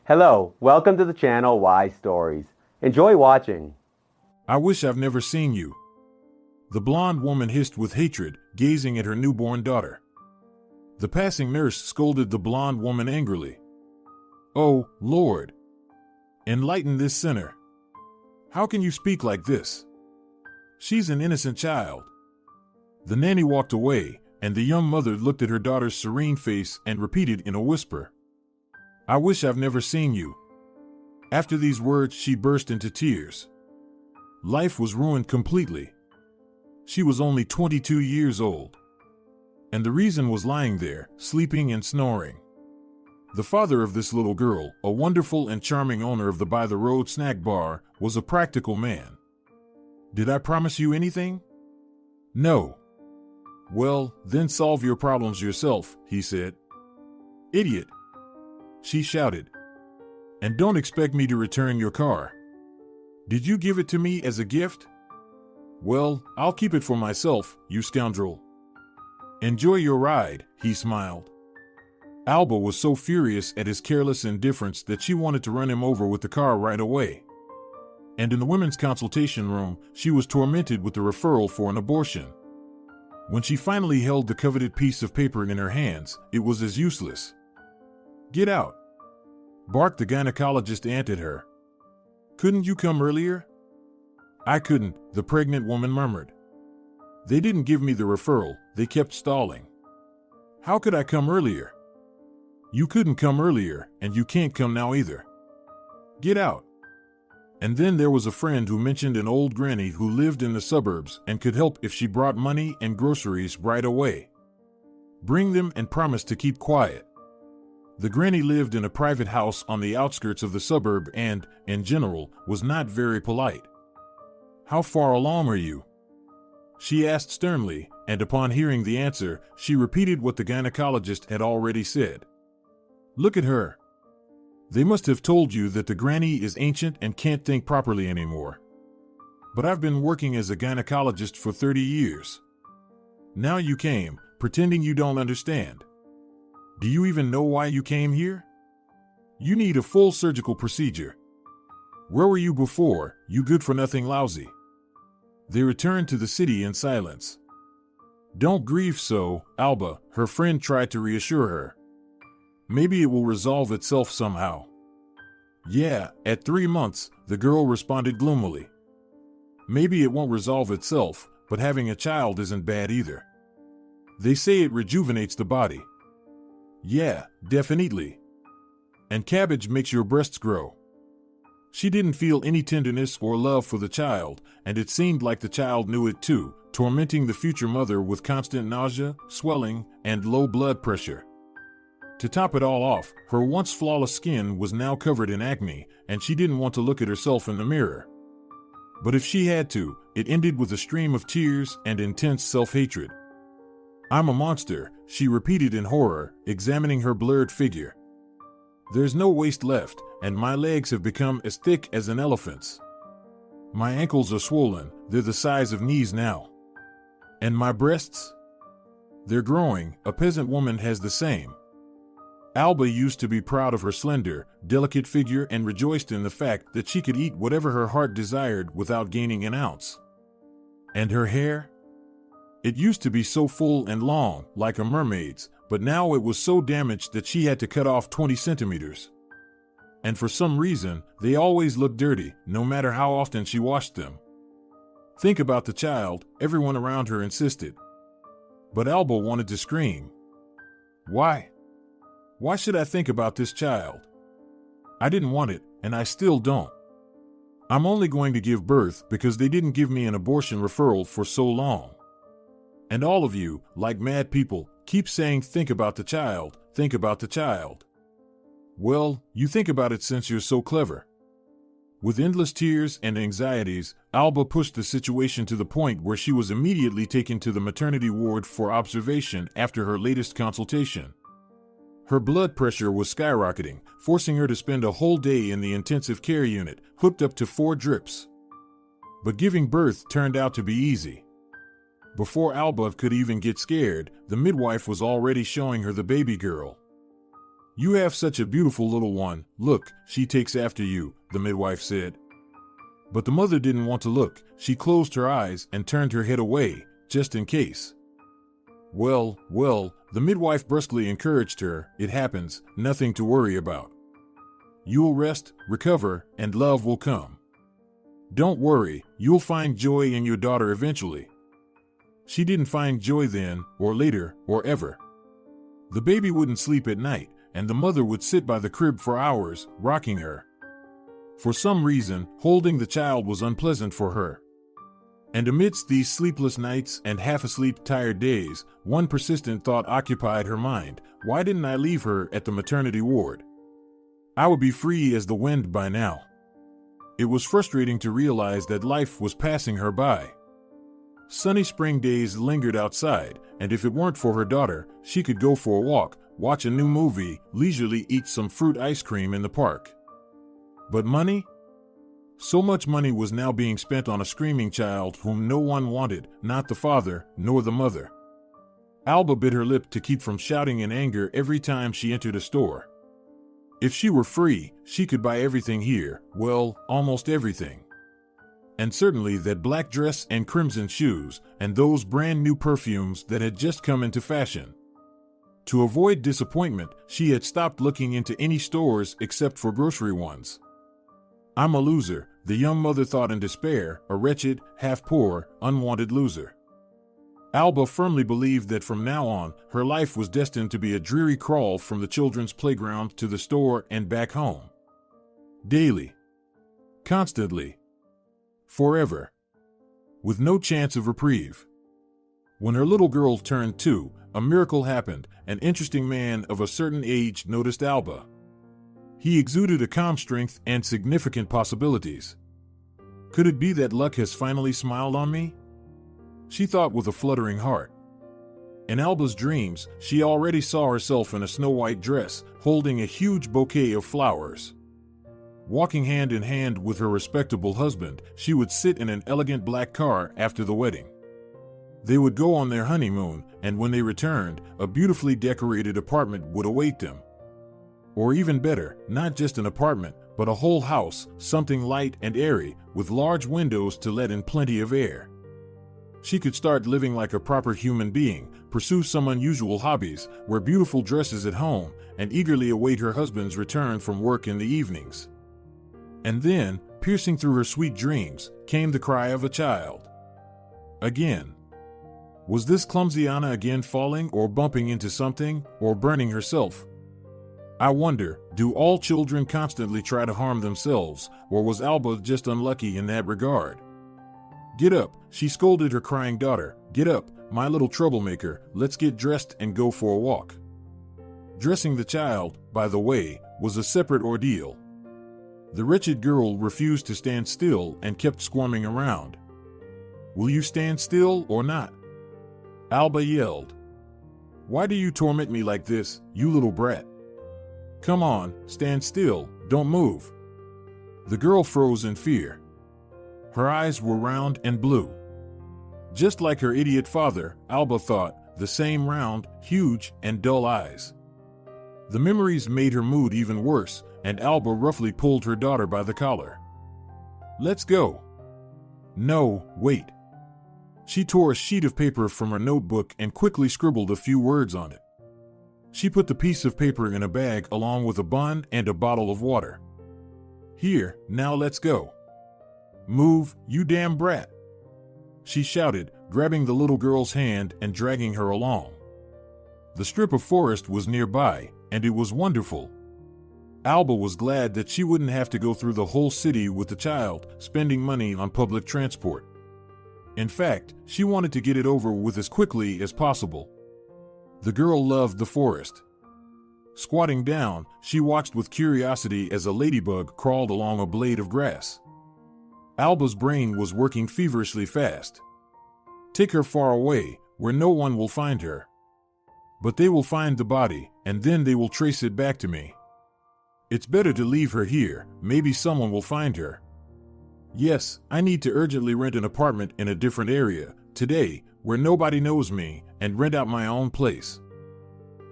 Hello, welcome to the channel Why Stories. Enjoy watching. I wish I've never seen you. The blonde woman hissed with hatred, gazing at her newborn daughter. The passing nurse scolded the blonde woman angrily. Oh, Lord! Enlighten this sinner. How can you speak like this? She's an innocent child. The nanny walked away, and the young mother looked at her daughter's serene face and repeated in a whisper, I wish I've never seen you. After these words, she burst into tears. Life was ruined completely. She was only 22 years old. And the reason was lying there, sleeping and snoring. The father of this little girl, a wonderful and charming owner of the by-the-road snack bar, was a practical man. Did I promise you anything? No. Well, then solve your problems yourself, he said. Idiot! She shouted. And don't expect me to return your car. Did you give it to me as a gift? Well, I'll keep it for myself, you scoundrel. Enjoy your ride, he smiled. Alba was so furious at his careless indifference that she wanted to run him over with the car right away. And in the women's consultation room, she was tormented with the referral for an abortion. When she finally held the coveted piece of paper in her hands, it was as useless. Get out! Barked the gynecologist aunt at her. Couldn't you come earlier? I couldn't, the pregnant woman murmured. They didn't give me the referral, they kept stalling. How could I come earlier? You couldn't come earlier, and you can't come now either. Get out! And then there was a friend who mentioned an old granny who lived in the suburbs and could help if she brought money and groceries right away. Bring them and promise to keep quiet. The granny lived in a private house on the outskirts of the suburb and, in general, was not very polite. How far along are you? She asked sternly, and upon hearing the answer, she repeated what the gynecologist had already said. Look at her. They must have told you that the granny is ancient and can't think properly anymore. But I've been working as a gynecologist for 30 years. Now you came, pretending you don't understand. Do you even know why you came here? You need a full surgical procedure. Where were you before, you good-for-nothing lousy? They returned to the city in silence. Don't grieve so, Alba, her friend tried to reassure her. Maybe it will resolve itself somehow. Yeah, at 3 months, the girl responded gloomily. Maybe it won't resolve itself, but having a child isn't bad either. They say it rejuvenates the body. Yeah, definitely. And cabbage makes your breasts grow. She didn't feel any tenderness or love for the child, and it seemed like the child knew it too, tormenting the future mother with constant nausea, swelling, and low blood pressure. To top it all off, her once flawless skin was now covered in acne, and she didn't want to look at herself in the mirror. But if she had to, it ended with a stream of tears and intense self-hatred. I'm a monster, she repeated in horror, examining her blurred figure. There's no waist left, and my legs have become as thick as an elephant's. My ankles are swollen, they're the size of knees now. And my breasts? They're growing, a peasant woman has the same. Alba used to be proud of her slender, delicate figure and rejoiced in the fact that she could eat whatever her heart desired without gaining an ounce. And her hair? It used to be so full and long, like a mermaid's, but now it was so damaged that she had to cut off 20 centimeters. And for some reason, they always looked dirty, no matter how often she washed them. Think about the child, everyone around her insisted. But Alba wanted to scream. Why? Why should I think about this child? I didn't want it, and I still don't. I'm only going to give birth because they didn't give me an abortion referral for so long. And all of you, like mad people, keep saying think about the child, think about the child. Well, you think about it since you're so clever. With endless tears and anxieties, Alba pushed the situation to the point where she was immediately taken to the maternity ward for observation after her latest consultation. Her blood pressure was skyrocketing, forcing her to spend a whole day in the intensive care unit, hooked up to 4 drips. But giving birth turned out to be easy. Before Alba could even get scared, the midwife was already showing her the baby girl. You have such a beautiful little one. Look, she takes after you, the midwife said. But the mother didn't want to look. She closed her eyes and turned her head away, just in case. Well, the midwife brusquely encouraged her. It happens, nothing to worry about. You'll rest, recover, and love will come. Don't worry, you'll find joy in your daughter eventually. She didn't find joy then, or later, or ever. The baby wouldn't sleep at night, and the mother would sit by the crib for hours, rocking her. For some reason, holding the child was unpleasant for her. And amidst these sleepless nights and half-asleep tired days, one persistent thought occupied her mind. Why didn't I leave her at the maternity ward? I would be free as the wind by now. It was frustrating to realize that life was passing her by. Sunny spring days lingered outside, and if it weren't for her daughter, she could go for a walk, watch a new movie, leisurely eat some fruit ice cream in the park. But money? So much money was now being spent on a screaming child whom no one wanted, not the father, nor the mother. Alba bit her lip to keep from shouting in anger every time she entered a store. If she were free, she could buy everything here, well, almost everything. And certainly that black dress and crimson shoes, and those brand new perfumes that had just come into fashion. To avoid disappointment, she had stopped looking into any stores except for grocery ones. I'm a loser, the young mother thought in despair, a wretched, half-poor, unwanted loser. Alba firmly believed that from now on, her life was destined to be a dreary crawl from the children's playground to the store and back home. Daily. Constantly. Forever. With no chance of reprieve. When her little girl turned 2, a miracle happened. An interesting man of a certain age noticed Alba. He exuded a calm strength and significant possibilities. Could it be that luck has finally smiled on me? She thought with a fluttering heart. In Alba's dreams, she already saw herself in a snow-white dress, holding a huge bouquet of flowers. Walking hand in hand with her respectable husband, she would sit in an elegant black car after the wedding. They would go on their honeymoon, and when they returned, a beautifully decorated apartment would await them. Or even better, not just an apartment, but a whole house, something light and airy, with large windows to let in plenty of air. She could start living like a proper human being, pursue some unusual hobbies, wear beautiful dresses at home, and eagerly await her husband's return from work in the evenings. And then, piercing through her sweet dreams, came the cry of a child. Again. Was this clumsy Anna again falling or bumping into something, or burning herself? I wonder, do all children constantly try to harm themselves, or was Alba just unlucky in that regard? Get up, she scolded her crying daughter. Get up, my little troublemaker, let's get dressed and go for a walk. Dressing the child, by the way, was a separate ordeal. The wretched girl refused to stand still and kept squirming around. Will you stand still or not? Alba yelled. Why do you torment me like this, you little brat? Come on, stand still, don't move. The girl froze in fear. Her eyes were round and blue. Just like her idiot father, Alba thought, the same round, huge, and dull eyes. The memories made her mood even worse, and Alba roughly pulled her daughter by the collar. Let's go. No, wait. She tore a sheet of paper from her notebook and quickly scribbled a few words on it. She put the piece of paper in a bag along with a bun and a bottle of water. Here, now let's go. Move, you damn brat, she shouted, grabbing the little girl's hand and dragging her along. The strip of forest was nearby, and it was wonderful. Alba was glad that she wouldn't have to go through the whole city with the child, spending money on public transport. In fact, she wanted to get it over with as quickly as possible. The girl loved the forest. Squatting down, she watched with curiosity as a ladybug crawled along a blade of grass. Alba's brain was working feverishly fast. Take her far away, where no one will find her. But they will find the body, and then they will trace it back to me. It's better to leave her here, maybe someone will find her. Yes, I need to urgently rent an apartment in a different area, today, where nobody knows me, and rent out my own place.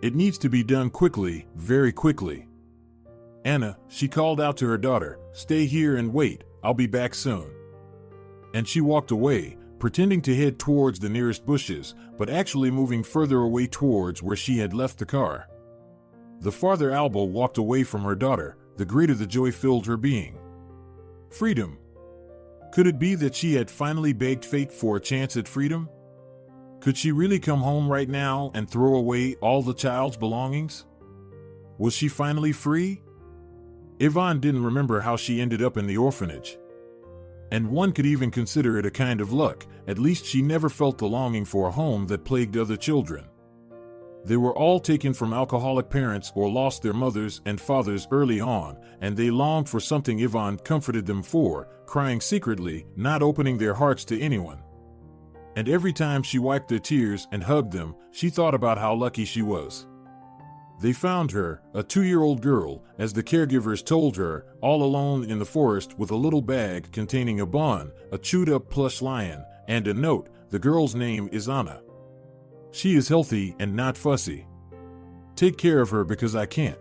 It needs to be done quickly, very quickly. Anna, she called out to her daughter, stay here and wait, I'll be back soon. And she walked away, pretending to head towards the nearest bushes, but actually moving further away towards where she had left the car. The farther Alba walked away from her daughter, the greater the joy filled her being. Freedom. Could it be that she had finally begged fate for a chance at freedom? Could she really come home right now and throw away all the child's belongings? Was she finally free? Yvonne didn't remember how she ended up in the orphanage. And one could even consider it a kind of luck. At least she never felt the longing for a home that plagued other children. They were all taken from alcoholic parents or lost their mothers and fathers early on, and they longed for something Yvonne comforted them for, crying secretly, not opening their hearts to anyone. And every time she wiped their tears and hugged them, she thought about how lucky she was. They found her, a 2-year-old girl, as the caregivers told her, all alone in the forest with a little bag containing a bun, a chewed-up plush lion, and a note. The girl's name is Anna. She is healthy and not fussy. Take care of her because I can't.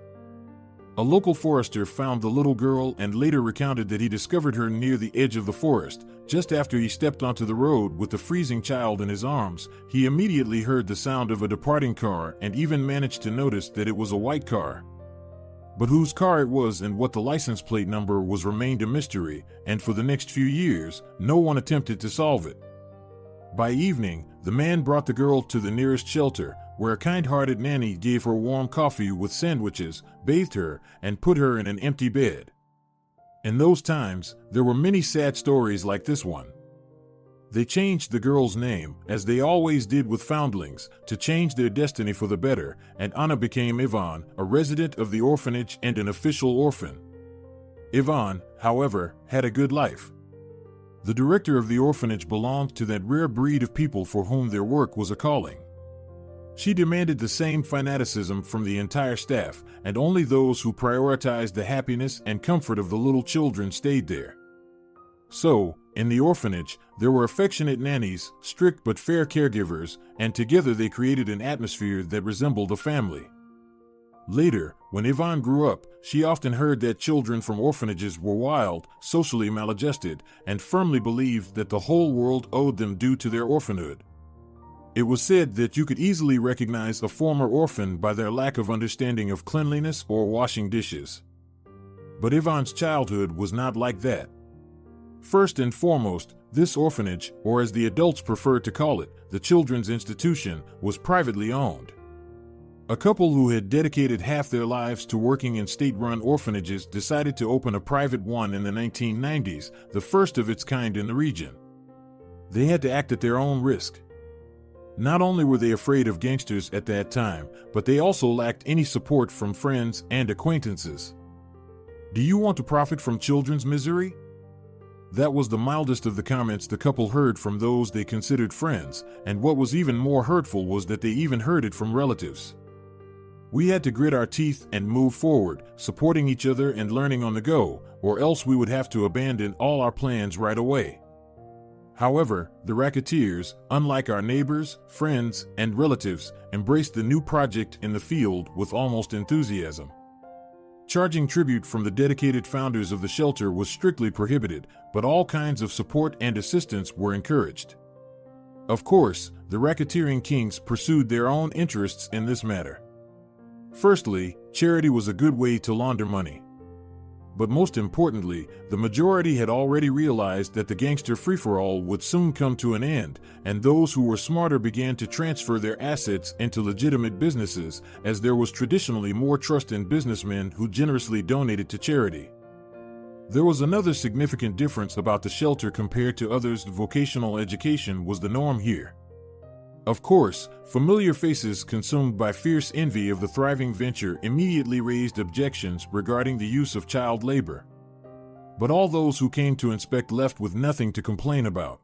A local forester found the little girl and later recounted that he discovered her near the edge of the forest. Just after he stepped onto the road with the freezing child in his arms, he immediately heard the sound of a departing car and even managed to notice that it was a white car. But whose car it was and what the license plate number was remained a mystery, and for the next few years, no one attempted to solve it. By evening, the man brought the girl to the nearest shelter, where a kind-hearted nanny gave her warm coffee with sandwiches, bathed her, and put her in an empty bed. In those times, there were many sad stories like this one. They changed the girl's name, as they always did with foundlings, to change their destiny for the better, and Anna became Yvonne, a resident of the orphanage and an official orphan. Yvonne, however, had a good life. The director of the orphanage belonged to that rare breed of people for whom their work was a calling. She demanded the same fanaticism from the entire staff, and only those who prioritized the happiness and comfort of the little children stayed there. So, in the orphanage, there were affectionate nannies, strict but fair caregivers, and together they created an atmosphere that resembled a family. Later, when Yvonne grew up, she often heard that children from orphanages were wild, socially maladjusted, and firmly believed that the whole world owed them due to their orphanhood. It was said that you could easily recognize a former orphan by their lack of understanding of cleanliness or washing dishes. But Yvonne's childhood was not like that. First and foremost, this orphanage, or as the adults preferred to call it, the children's institution, was privately owned. A couple who had dedicated half their lives to working in state-run orphanages decided to open a private one in the 1990s, the first of its kind in the region. They had to act at their own risk. Not only were they afraid of gangsters at that time, but they also lacked any support from friends and acquaintances. Do you want to profit from children's misery? That was the mildest of the comments the couple heard from those they considered friends, and what was even more hurtful was that they even heard it from relatives. We had to grit our teeth and move forward, supporting each other and learning on the go, or else we would have to abandon all our plans right away. However, the racketeers, unlike our neighbors, friends, and relatives, embraced the new project in the field with almost enthusiasm. Charging tribute from the dedicated founders of the shelter was strictly prohibited, but all kinds of support and assistance were encouraged. Of course, the racketeering kings pursued their own interests in this matter. Firstly, charity was a good way to launder money. But most importantly, the majority had already realized that the gangster free-for-all would soon come to an end, and those who were smarter began to transfer their assets into legitimate businesses, as there was traditionally more trust in businessmen who generously donated to charity. There was another significant difference about the shelter compared to others. Vocational education was the norm here. Of course, familiar faces consumed by fierce envy of the thriving venture immediately raised objections regarding the use of child labor. But all those who came to inspect left with nothing to complain about.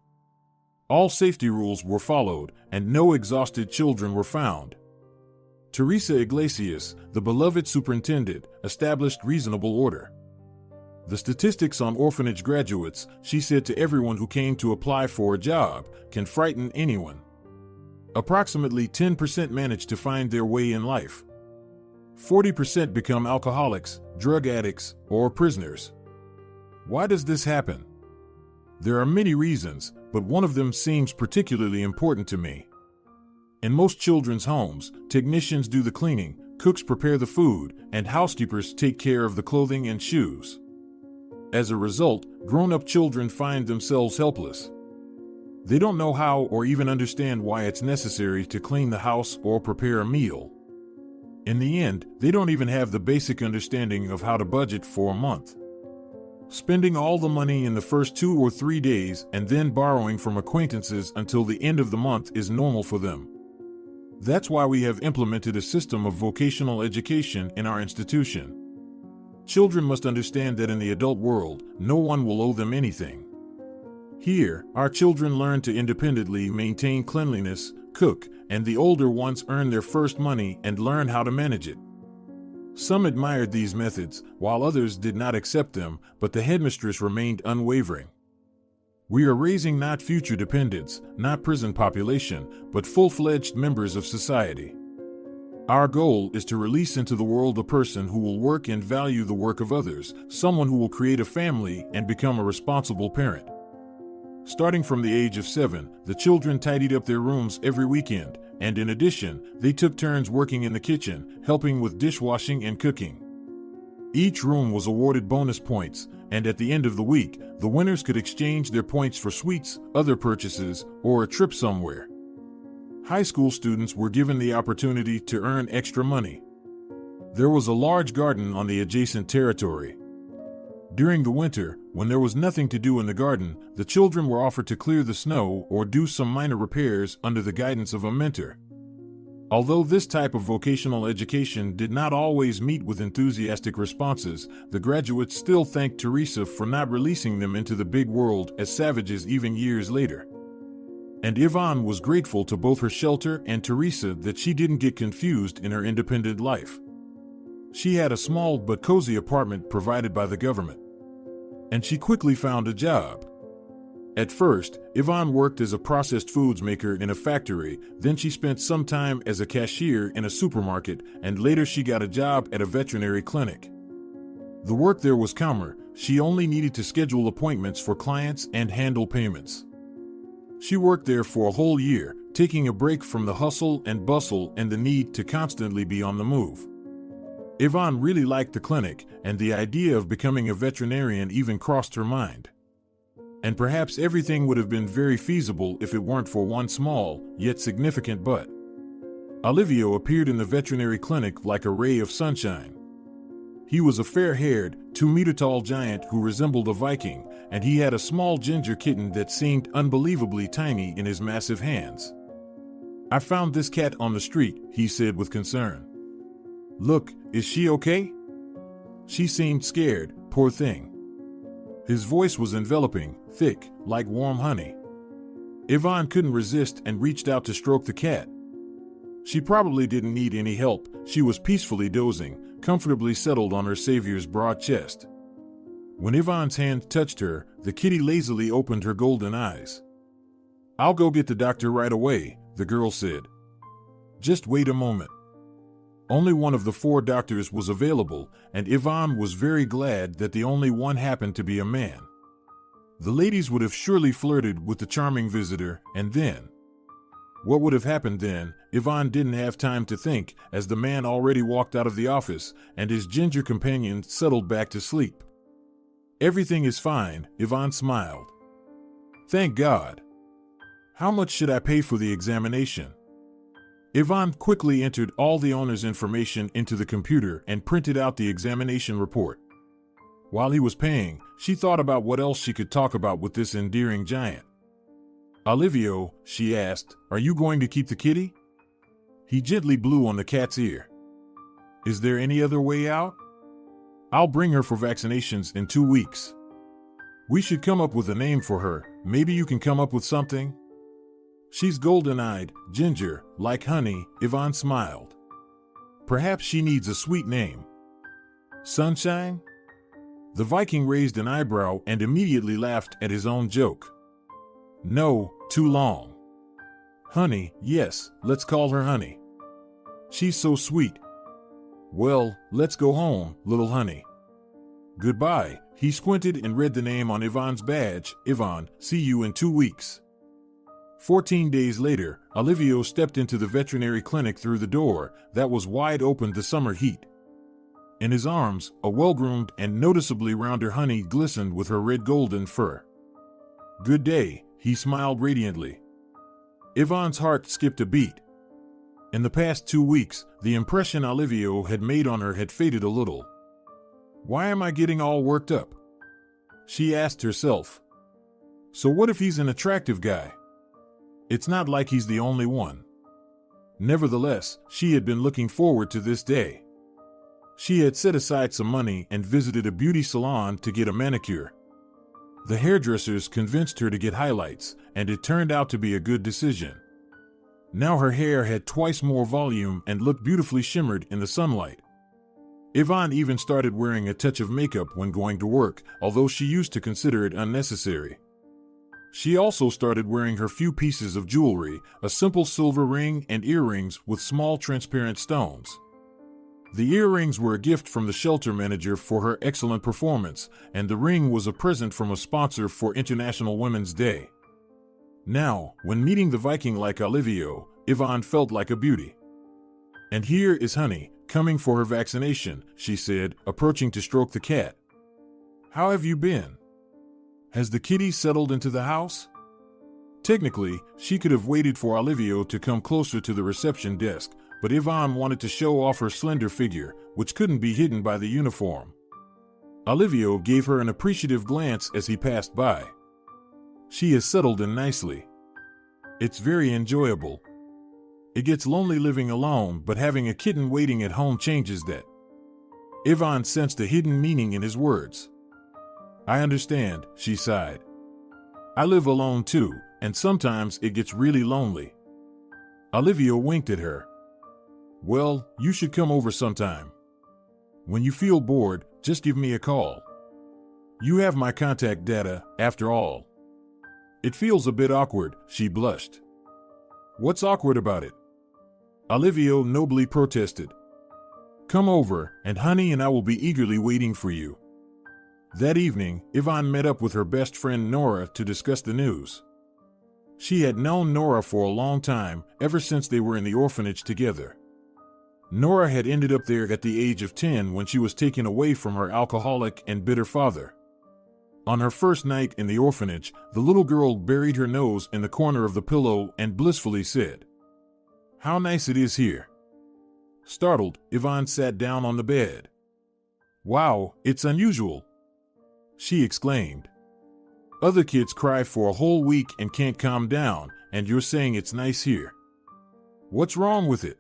All safety rules were followed, and no exhausted children were found. Teresa Iglesias, the beloved superintendent, established reasonable order. The statistics on orphanage graduates, she said to everyone who came to apply for a job, can frighten anyone. Approximately 10% manage to find their way in life. 40% become alcoholics, drug addicts, or prisoners. Why does this happen? There are many reasons, but one of them seems particularly important to me. In most children's homes, technicians do the cleaning, cooks prepare the food, and housekeepers take care of the clothing and shoes. As a result, grown-up children find themselves helpless. They don't know how or even understand why it's necessary to clean the house or prepare a meal. In the end, they don't even have the basic understanding of how to budget for a month. Spending all the money in the first 2 or 3 days and then borrowing from acquaintances until the end of the month is normal for them. That's why we have implemented a system of vocational education in our institution. Children must understand that in the adult world, no one will owe them anything. Here, our children learn to independently maintain cleanliness, cook, and the older ones earn their first money and learn how to manage it. Some admired these methods, while others did not accept them, but the headmistress remained unwavering. We are raising not future dependents, not prison population, but full-fledged members of society. Our goal is to release into the world a person who will work and value the work of others, someone who will create a family and become a responsible parent. Starting from the age of 7, the children tidied up their rooms every weekend, and in addition, they took turns working in the kitchen, helping with dishwashing and cooking. Each room was awarded bonus points, and at the end of the week, the winners could exchange their points for sweets, other purchases, or a trip somewhere. High school students were given the opportunity to earn extra money. There was a large garden on the adjacent territory. During the winter, when there was nothing to do in the garden, the children were offered to clear the snow or do some minor repairs under the guidance of a mentor. Although this type of vocational education did not always meet with enthusiastic responses, the graduates still thanked Teresa for not releasing them into the big world as savages even years later. And Yvonne was grateful to both her shelter and Teresa that she didn't get confused in her independent life. She had a small but cozy apartment provided by the government. And she quickly found a job. At first, Yvonne worked as a processed foods maker in a factory, then she spent some time as a cashier in a supermarket, and later she got a job at a veterinary clinic. The work there was calmer. She only needed to schedule appointments for clients and handle payments. She worked there for a whole year, taking a break from the hustle and bustle and the need to constantly be on the move. Yvonne really liked the clinic, and the idea of becoming a veterinarian even crossed her mind. And perhaps everything would have been very feasible if it weren't for one small, yet significant but. Olivio appeared in the veterinary clinic like a ray of sunshine. He was a fair-haired, 2-meter-tall giant who resembled a Viking, and he had a small ginger kitten that seemed unbelievably tiny in his massive hands. "I found this cat on the street," he said with concern. "Look, is she okay?" She seemed scared, poor thing. His voice was enveloping, thick, like warm honey. Yvonne couldn't resist and reached out to stroke the cat. She probably didn't need any help. She was peacefully dozing, comfortably settled on her savior's broad chest. When Yvonne's hand touched her, the kitty lazily opened her golden eyes. "I'll go get the doctor right away," the girl said. "Just wait a moment." Only one of the 4 doctors was available, and Yvonne was very glad that the only one happened to be a man. The ladies would have surely flirted with the charming visitor, and then... What would have happened then? Yvonne didn't have time to think, as the man already walked out of the office, and his ginger companion settled back to sleep. "Everything is fine," Yvonne smiled. "Thank God. How much should I pay for the examination?" Yvonne quickly entered all the owner's information into the computer and printed out the examination report. While he was paying, she thought about what else she could talk about with this endearing giant. "Olivio," she asked, "are you going to keep the kitty?" He gently blew on the cat's ear. "Is there any other way out? I'll bring her for vaccinations in 2 weeks. We should come up with a name for her. Maybe you can come up with something?" "She's golden-eyed, ginger, like honey," Yvonne smiled. "Perhaps she needs a sweet name. Sunshine?" The Viking raised an eyebrow and immediately laughed at his own joke. "No, too long. Honey, yes, let's call her Honey. She's so sweet. Well, let's go home, little honey. Goodbye. He squinted and read the name on Ivan's badge. Ivan, see you in 2 weeks. 14 days later, Olivio stepped into the veterinary clinic through the door that was wide open to summer heat. In his arms, a well-groomed and noticeably rounder Honey glistened with her red golden fur. Good day, he smiled radiantly. Ivan's heart skipped a beat. In the past 2 weeks, the impression Olivio had made on her had faded a little. Why am I getting all worked up? She asked herself. So what if he's an attractive guy? It's not like he's the only one. Nevertheless, she had been looking forward to this day. She had set aside some money and visited a beauty salon to get a manicure. The hairdressers convinced her to get highlights, and it turned out to be a good decision. Now her hair had twice more volume and looked beautifully shimmered in the sunlight. Ivan even started wearing a touch of makeup when going to work, although she used to consider it unnecessary. She also started wearing her few pieces of jewelry, a simple silver ring and earrings with small transparent stones. The earrings were a gift from the shelter manager for her excellent performance, and the ring was a present from a sponsor for International Women's Day. Now, when meeting the Viking like Olivio, Ivan felt like a beauty. And here is Honey, coming for her vaccination, she said, approaching to stroke the cat. How have you been? Has the kitty settled into the house? Technically, she could have waited for Olivio to come closer to the reception desk, but Ivan wanted to show off her slender figure, which couldn't be hidden by the uniform. Olivio gave her an appreciative glance as he passed by. She has settled in nicely. It's very enjoyable. It gets lonely living alone, but having a kitten waiting at home changes that. Ivan sensed a hidden meaning in his words. I understand, she sighed. I live alone too, and sometimes it gets really lonely. Olivia winked at her. Well, you should come over sometime. When you feel bored, just give me a call. You have my contact data, after all. It feels a bit awkward, she blushed. What's awkward about it? Olivio nobly protested. Come over, and Honey and I will be eagerly waiting for you. That evening, Ivan met up with her best friend Nora to discuss the news. She had known Nora for a long time, ever since they were in the orphanage together. Nora had ended up there at the age of 10 when she was taken away from her alcoholic and bitter father. On her first night in the orphanage, the little girl buried her nose in the corner of the pillow and blissfully said, How nice it is here. Startled, Ivan sat down on the bed. Wow, it's unusual, she exclaimed. Other kids cry for a whole week and can't calm down, and you're saying it's nice here. What's wrong with it?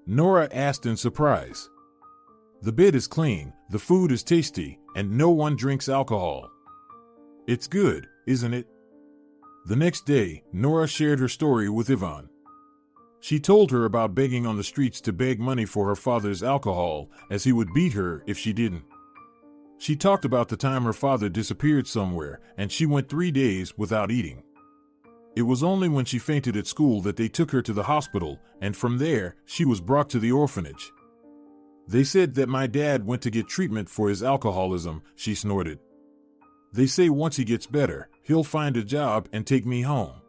Nora asked in surprise. The bed is clean, the food is tasty, and no one drinks alcohol. It's good, isn't it? The next day, Nora shared her story with Ivan. She told her about begging on the streets to beg money for her father's alcohol, as he would beat her if she didn't. She talked about the time her father disappeared somewhere, and she went 3 days without eating. It was only when she fainted at school that they took her to the hospital, and from there, she was brought to the orphanage. They said that my dad went to get treatment for his alcoholism, she snorted. They say once he gets better, he'll find a job and take me home.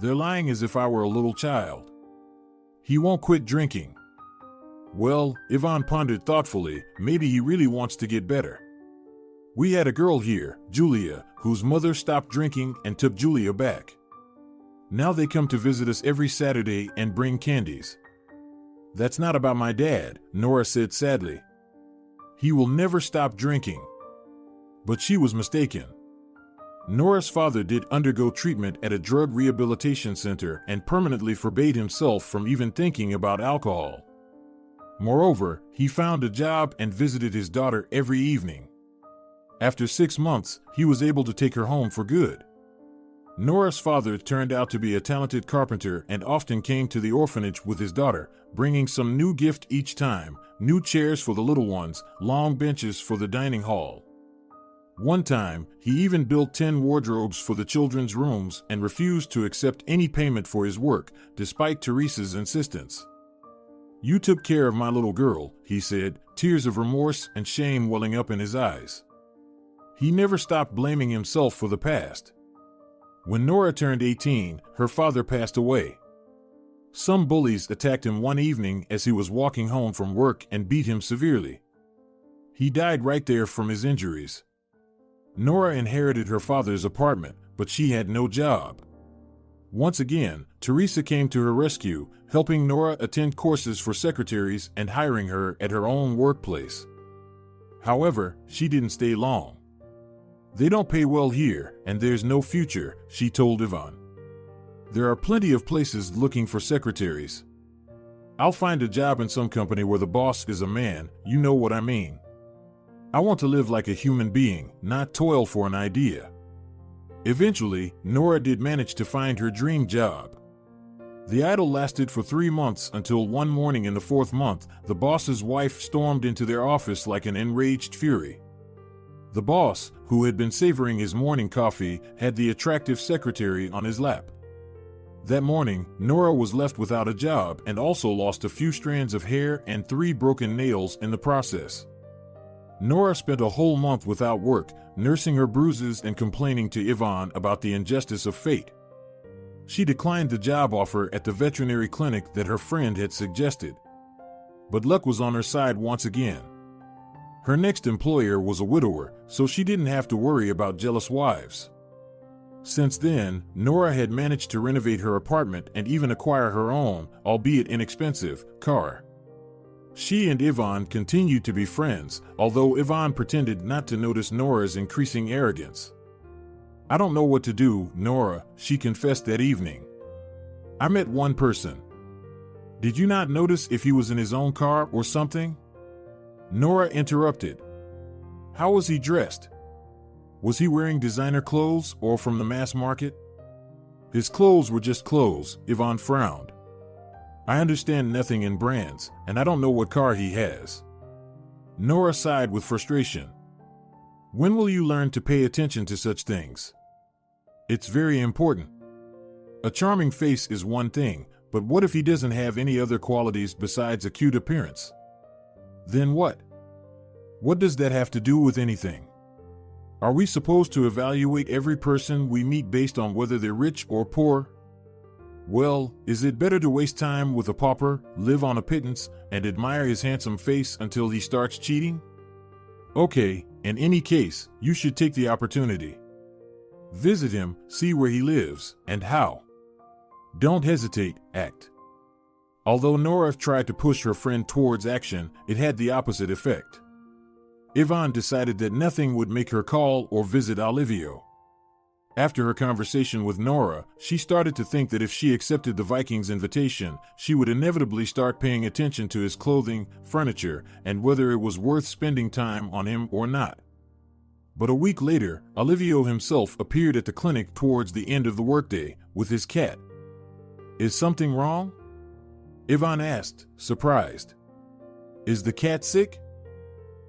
They're lying as if I were a little child. He won't quit drinking. Well, Ivan pondered thoughtfully, maybe he really wants to get better. We had a girl here, Julia, whose mother stopped drinking and took Julia back. Now they come to visit us every Saturday and bring candies. That's not about my dad, Nora said sadly. He will never stop drinking. But she was mistaken. Nora's father did undergo treatment at a drug rehabilitation center and permanently forbade himself from even thinking about alcohol. Moreover, he found a job and visited his daughter every evening. After 6 months, he was able to take her home for good. Nora's father turned out to be a talented carpenter and often came to the orphanage with his daughter, bringing some new gift each time, new chairs for the little ones, long benches for the dining hall. One time, he even built 10 wardrobes for the children's rooms and refused to accept any payment for his work, despite Teresa's insistence. "You took care of my little girl," he said, tears of remorse and shame welling up in his eyes. He never stopped blaming himself for the past. When Nora turned 18, her father passed away. Some bullies attacked him one evening as he was walking home from work and beat him severely. He died right there from his injuries. Nora inherited her father's apartment, but she had no job. Once again, Teresa came to her rescue, helping Nora attend courses for secretaries and hiring her at her own workplace. However, she didn't stay long. "They don't pay well here, and there's no future," she told Ivan. "There are plenty of places looking for secretaries. I'll find a job in some company where the boss is a man, you know what I mean. I want to live like a human being, not toil for an idea." Eventually, Nora did manage to find her dream job. The idyll lasted for 3 months until one morning in the 4th month, the boss's wife stormed into their office like an enraged fury. The boss, who had been savoring his morning coffee, had the attractive secretary on his lap. That morning, Nora was left without a job and also lost a few strands of hair and 3 broken nails in the process. Nora spent a whole month without work, nursing her bruises and complaining to Ivan about the injustice of fate. She declined the job offer at the veterinary clinic that her friend had suggested. But luck was on her side once again. Her next employer was a widower, so she didn't have to worry about jealous wives. Since then, Nora had managed to renovate her apartment and even acquire her own, albeit inexpensive, car. She and Ivan continued to be friends, although Ivan pretended not to notice Nora's increasing arrogance. "I don't know what to do, Nora," she confessed that evening. "I met one person. Did you not notice if he was in his own car or something?" Nora interrupted. "How was he dressed? Was he wearing designer clothes or from the mass market?" "His clothes were just clothes," Ivan frowned. "I understand nothing in brands, and I don't know what car he has." Nora sighed with frustration. "When will you learn to pay attention to such things? It's very important. A charming face is one thing, but what if he doesn't have any other qualities besides a cute appearance? Then what? What does that have to do with anything? Are we supposed to evaluate every person we meet based on whether they're rich or poor? Well, is it better to waste time with a pauper, live on a pittance, and admire his handsome face until he starts cheating? Okay, in any case, you should take the opportunity. Visit him, see where he lives, and how. Don't hesitate, act." Although Nora tried to push her friend towards action, it had the opposite effect. Ivan decided that nothing would make her call or visit Olivio. After her conversation with Nora, she started to think that if she accepted the Viking's invitation, she would inevitably start paying attention to his clothing, furniture, and whether it was worth spending time on him or not. But a week later, Olivio himself appeared at the clinic towards the end of the workday, with his cat. "Is something wrong?" Ivan asked, surprised. "Is the cat sick?"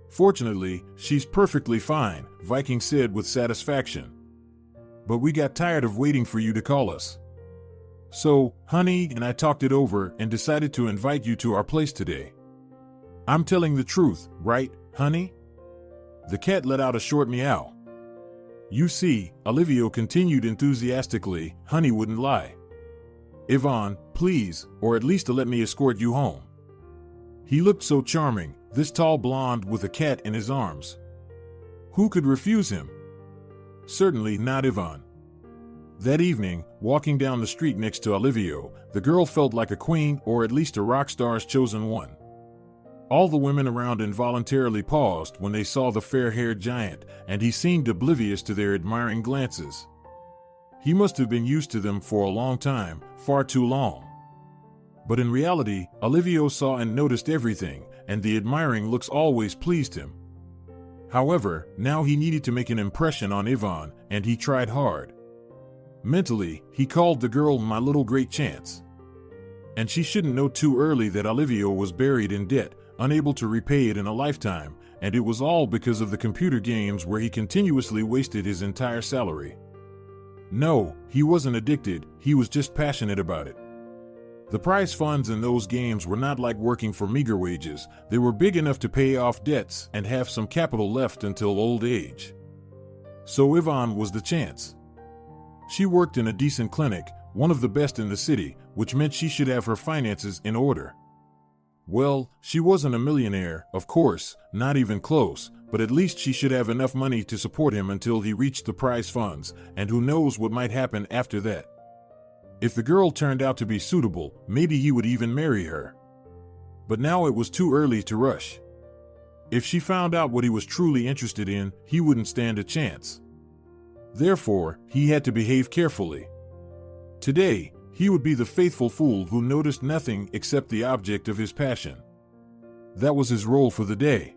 "Fortunately, she's perfectly fine," Viking said with satisfaction. "But we got tired of waiting for you to call us. So, honey and I talked it over and decided to invite you to our place today. I'm telling the truth, right, honey?" The cat let out a short meow. "You see," Olivio continued enthusiastically, "honey wouldn't lie. Ivan, please, or at least to let me escort you home." He looked so charming, this tall blonde with a cat in his arms. Who could refuse him? Certainly not Ivan. That evening, walking down the street next to Olivio, the girl felt like a queen or at least a rock star's chosen one. All the women around involuntarily paused when they saw the fair-haired giant, and he seemed oblivious to their admiring glances. He must have been used to them for a long time, far too long. But in reality, Olivio saw and noticed everything, and the admiring looks always pleased him. However, now he needed to make an impression on Ivan, and he tried hard. Mentally, he called the girl my little great chance. And she shouldn't know too early that Olivio was buried in debt, unable to repay it in a lifetime, and it was all because of the computer games where he continuously wasted his entire salary. No, he wasn't addicted, he was just passionate about it. The prize funds in those games were not like working for meager wages, they were big enough to pay off debts and have some capital left until old age. So Yvonne was the chance. She worked in a decent clinic, one of the best in the city, which meant she should have her finances in order. Well, she wasn't a millionaire, of course, not even close, but at least she should have enough money to support him until he reached the prize funds, and who knows what might happen after that. If the girl turned out to be suitable, maybe he would even marry her. But now it was too early to rush. If she found out what he was truly interested in, he wouldn't stand a chance. Therefore, he had to behave carefully. Today, he would be the faithful fool who noticed nothing except the object of his passion. That was his role for the day.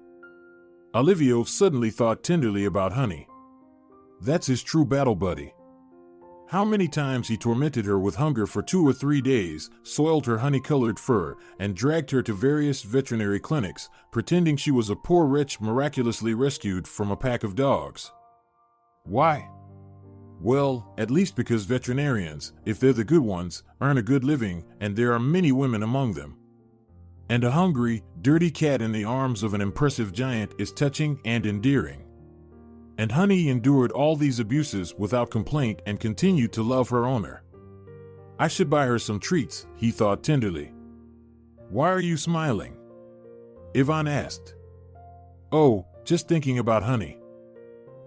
Olivia suddenly thought tenderly about Honey. That's his true battle buddy. How many times he tormented her with hunger for 2 or 3 days, soiled her honey-colored fur, and dragged her to various veterinary clinics, pretending she was a poor wretch miraculously rescued from a pack of dogs. Why? Well, at least because veterinarians, if they're the good ones, earn a good living, and there are many women among them. And a hungry, dirty cat in the arms of an impressive giant is touching and endearing. And Honey endured all these abuses without complaint and continued to love her owner. I should buy her some treats, he thought tenderly. Why are you smiling? Yvonne asked. Oh, just thinking about Honey.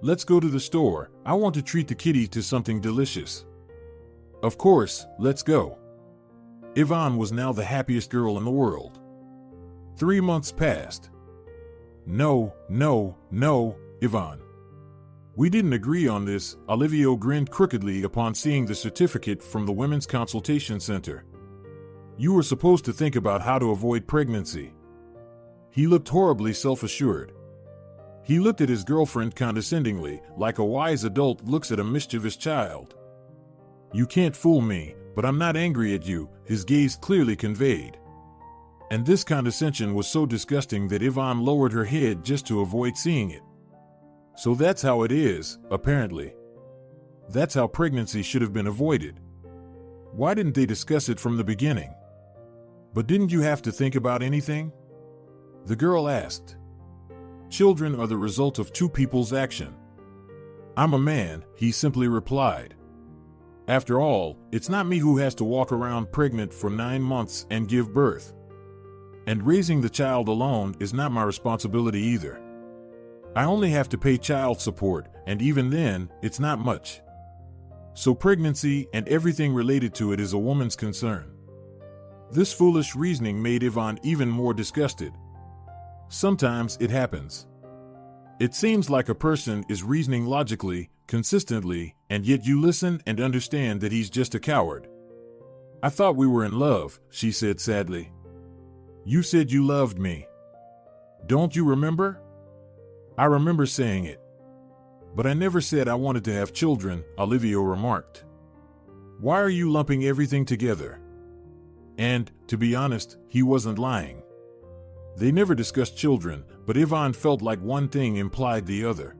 Let's go to the store, I want to treat the kitty to something delicious. Of course, let's go. Yvonne was now the happiest girl in the world. 3 months passed. No, Yvonne. We didn't agree on this, Olivia grinned crookedly upon seeing the certificate from the Women's Consultation Center. You were supposed to think about how to avoid pregnancy. He looked horribly self-assured. He looked at his girlfriend condescendingly, like a wise adult looks at a mischievous child. You can't fool me, but I'm not angry at you, his gaze clearly conveyed. And this condescension was so disgusting that Yvonne lowered her head just to avoid seeing it. So that's how it is, apparently. That's how pregnancy should have been avoided. Why didn't they discuss it from the beginning? But didn't you have to think about anything? The girl asked. Children are the result of 2 people's action. I'm a man, he simply replied. After all, it's not me who has to walk around pregnant for 9 months and give birth. And raising the child alone is not my responsibility either. I only have to pay child support, and even then, it's not much. So pregnancy and everything related to it is a woman's concern. This foolish reasoning made Yvonne even more disgusted. Sometimes it happens. It seems like a person is reasoning logically, consistently, and yet you listen and understand that he's just a coward. I thought we were in love, she said sadly. You said you loved me. Don't you remember? I remember saying it. But I never said I wanted to have children, Olivia remarked. Why are you lumping everything together? And, to be honest, he wasn't lying. They never discussed children, but Yvonne felt like one thing implied the other.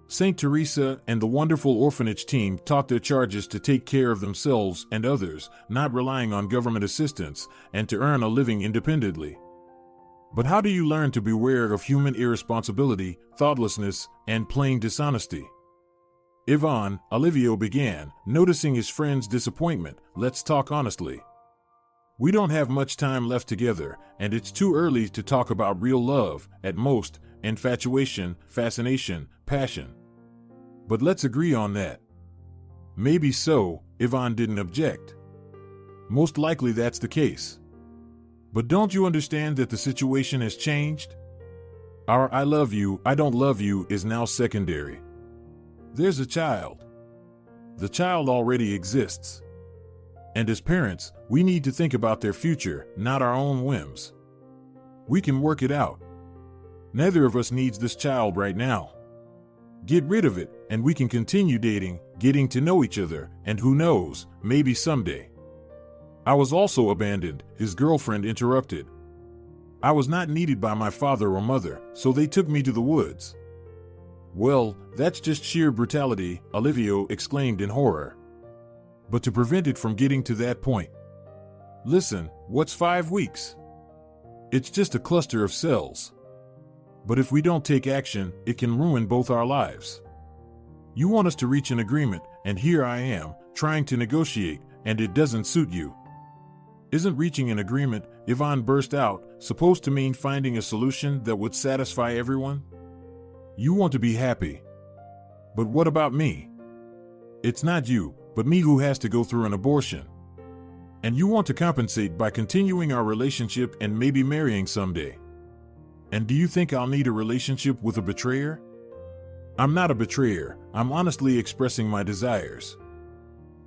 St. Teresa and the wonderful orphanage team taught their charges to take care of themselves and others, not relying on government assistance, and to earn a living independently. But how do you learn to beware of human irresponsibility, thoughtlessness, and plain dishonesty? Yvonne, Olivia began, noticing his friend's disappointment. Let's talk honestly. We don't have much time left together, and it's too early to talk about real love, at most, infatuation, fascination, passion. But let's agree on that. Maybe so, Yvonne didn't object. Most likely that's the case. But don't you understand that the situation has changed? Our I love you, I don't love you is now secondary. There's a child. The child already exists. And as parents, we need to think about their future, not our own whims. We can work it out. Neither of us needs this child right now. Get rid of it, and we can continue dating, getting to know each other, and who knows, maybe someday. I was also abandoned, his girlfriend interrupted. I was not needed by my father or mother, so they took me to the woods. Well, that's just sheer brutality, Olivia exclaimed in horror. But to prevent it from getting to that point. Listen, what's 5 weeks? It's just a cluster of cells. But if we don't take action, it can ruin both our lives. You want us to reach an agreement, and here I am, trying to negotiate, and it doesn't suit you. Isn't reaching an agreement, Yvonne burst out, supposed to mean finding a solution that would satisfy everyone? You want to be happy. But what about me? It's not you, but me who has to go through an abortion. And you want to compensate by continuing our relationship and maybe marrying someday. And do you think I'll need a relationship with a betrayer? I'm not a betrayer, I'm honestly expressing my desires.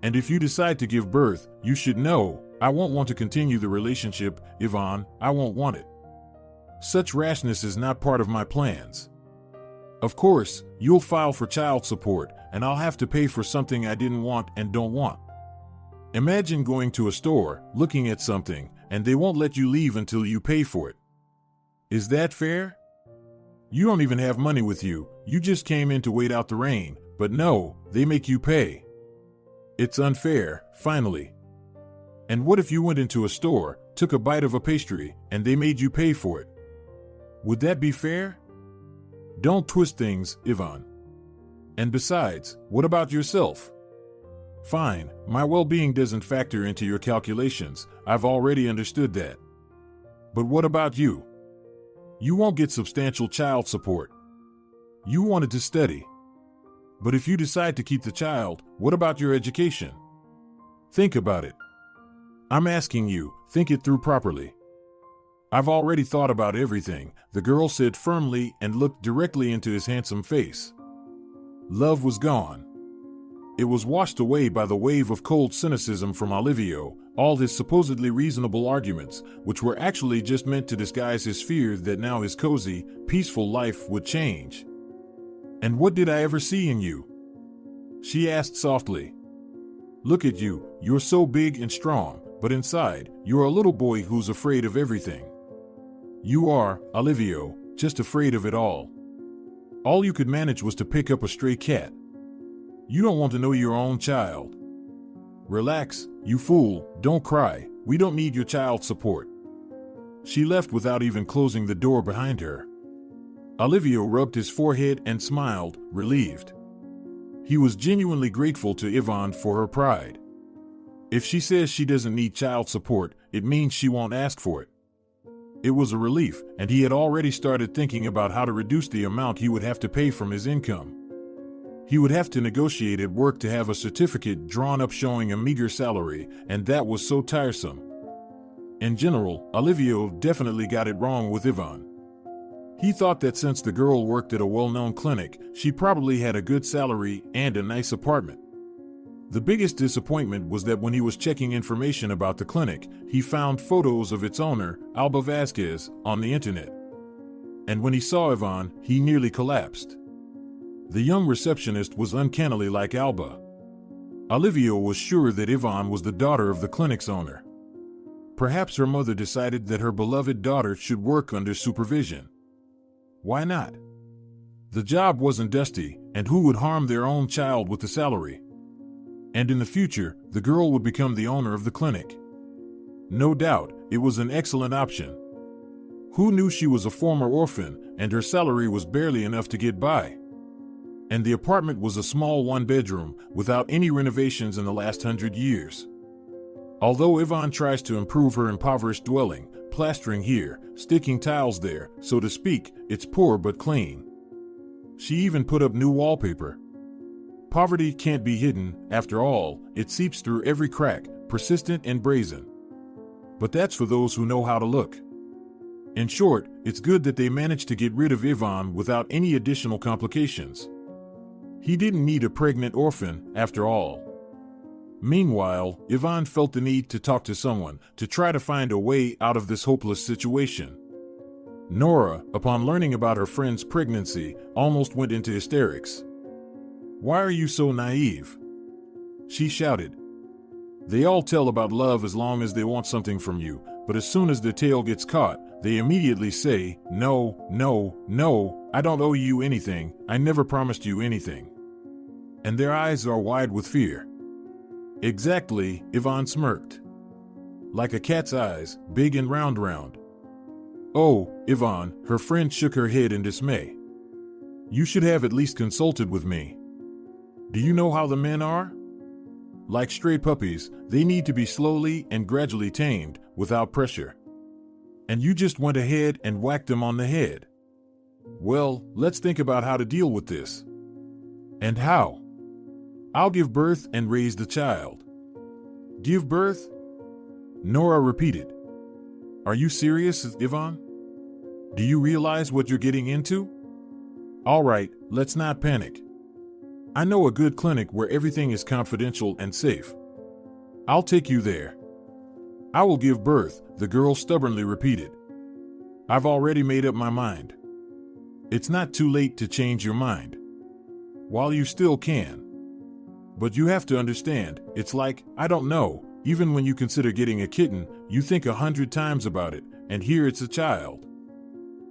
And if you decide to give birth, you should know, I won't want to continue the relationship, Yvonne, I won't want it. Such rashness is not part of my plans. Of course, you'll file for child support, and I'll have to pay for something I didn't want and don't want. Imagine going to a store, looking at something, and they won't let you leave until you pay for it. Is that fair? You don't even have money with you, you just came in to wait out the rain, but no, they make you pay. It's unfair, finally. And what if you went into a store, took a bite of a pastry, and they made you pay for it? Would that be fair? Don't twist things, Yvonne. And besides, what about yourself? Fine, my well-being doesn't factor into your calculations, I've already understood that. But what about you? You won't get substantial child support. You wanted to study. But if you decide to keep the child, what about your education? Think about it. I'm asking you, think it through properly. I've already thought about everything, the girl said firmly and looked directly into his handsome face. Love was gone. It was washed away by the wave of cold cynicism from Olivia, all his supposedly reasonable arguments, which were actually just meant to disguise his fear that now his cozy, peaceful life would change. And what did I ever see in you? She asked softly. Look at you, you're so big and strong, but inside, you're a little boy who's afraid of everything. You are, Olivia, just afraid of it all. All you could manage was to pick up a stray cat. You don't want to know your own child. Relax, you fool, don't cry, we don't need your child support. She left without even closing the door behind her. Olivia rubbed his forehead and smiled, relieved. He was genuinely grateful to Yvonne for her pride. If she says she doesn't need child support, it means she won't ask for it. It was a relief, and he had already started thinking about how to reduce the amount he would have to pay from his income. He would have to negotiate at work to have a certificate drawn up showing a meager salary, and that was so tiresome. In general, Olivia definitely got it wrong with Yvonne. He thought that since the girl worked at a well-known clinic, she probably had a good salary and a nice apartment. The biggest disappointment was that when he was checking information about the clinic, he found photos of its owner, Alba Vasquez, on the internet. And when he saw Yvonne, he nearly collapsed. The young receptionist was uncannily like Alba. Olivia was sure that Yvonne was the daughter of the clinic's owner. Perhaps her mother decided that her beloved daughter should work under supervision. Why not? The job wasn't dusty, and who would harm their own child with the salary? And in the future, the girl would become the owner of the clinic. No doubt, it was an excellent option. Who knew she was a former orphan, and her salary was barely enough to get by? And the apartment was a small one-bedroom, without any renovations in the last 100 years. Although Yvonne tries to improve her impoverished dwelling, plastering here, sticking tiles there, so to speak, it's poor but clean. She even put up new wallpaper. Poverty can't be hidden, after all, it seeps through every crack, persistent and brazen. But that's for those who know how to look. In short, it's good that they managed to get rid of Yvonne without any additional complications. He didn't need a pregnant orphan, after all. Meanwhile, Yvonne felt the need to talk to someone, to try to find a way out of this hopeless situation. Nora, upon learning about her friend's pregnancy, almost went into hysterics. "Why are you so naive?" she shouted. "They all tell about love as long as they want something from you, but as soon as their tail gets caught, they immediately say, "No, no, no, I don't owe you anything, I never promised you anything." And their eyes are wide with fear. Exactly, Yvonne smirked. Like a cat's eyes, big and round. Oh, Yvonne, her friend shook her head in dismay. You should have at least consulted with me. Do you know how the men are? Like stray puppies, they need to be slowly and gradually tamed, without pressure. And you just went ahead and whacked them on the head. Well, let's think about how to deal with this. And how? I'll give birth and raise the child. Give birth? Nora repeated. Are you serious, Yvonne? Do you realize what you're getting into? All right, let's not panic. I know a good clinic where everything is confidential and safe. I'll take you there. I will give birth, the girl stubbornly repeated. I've already made up my mind. It's not too late to change your mind. While you still can. But you have to understand, it's like, I don't know, even when you consider getting a kitten, you think 100 times about it, and here it's a child.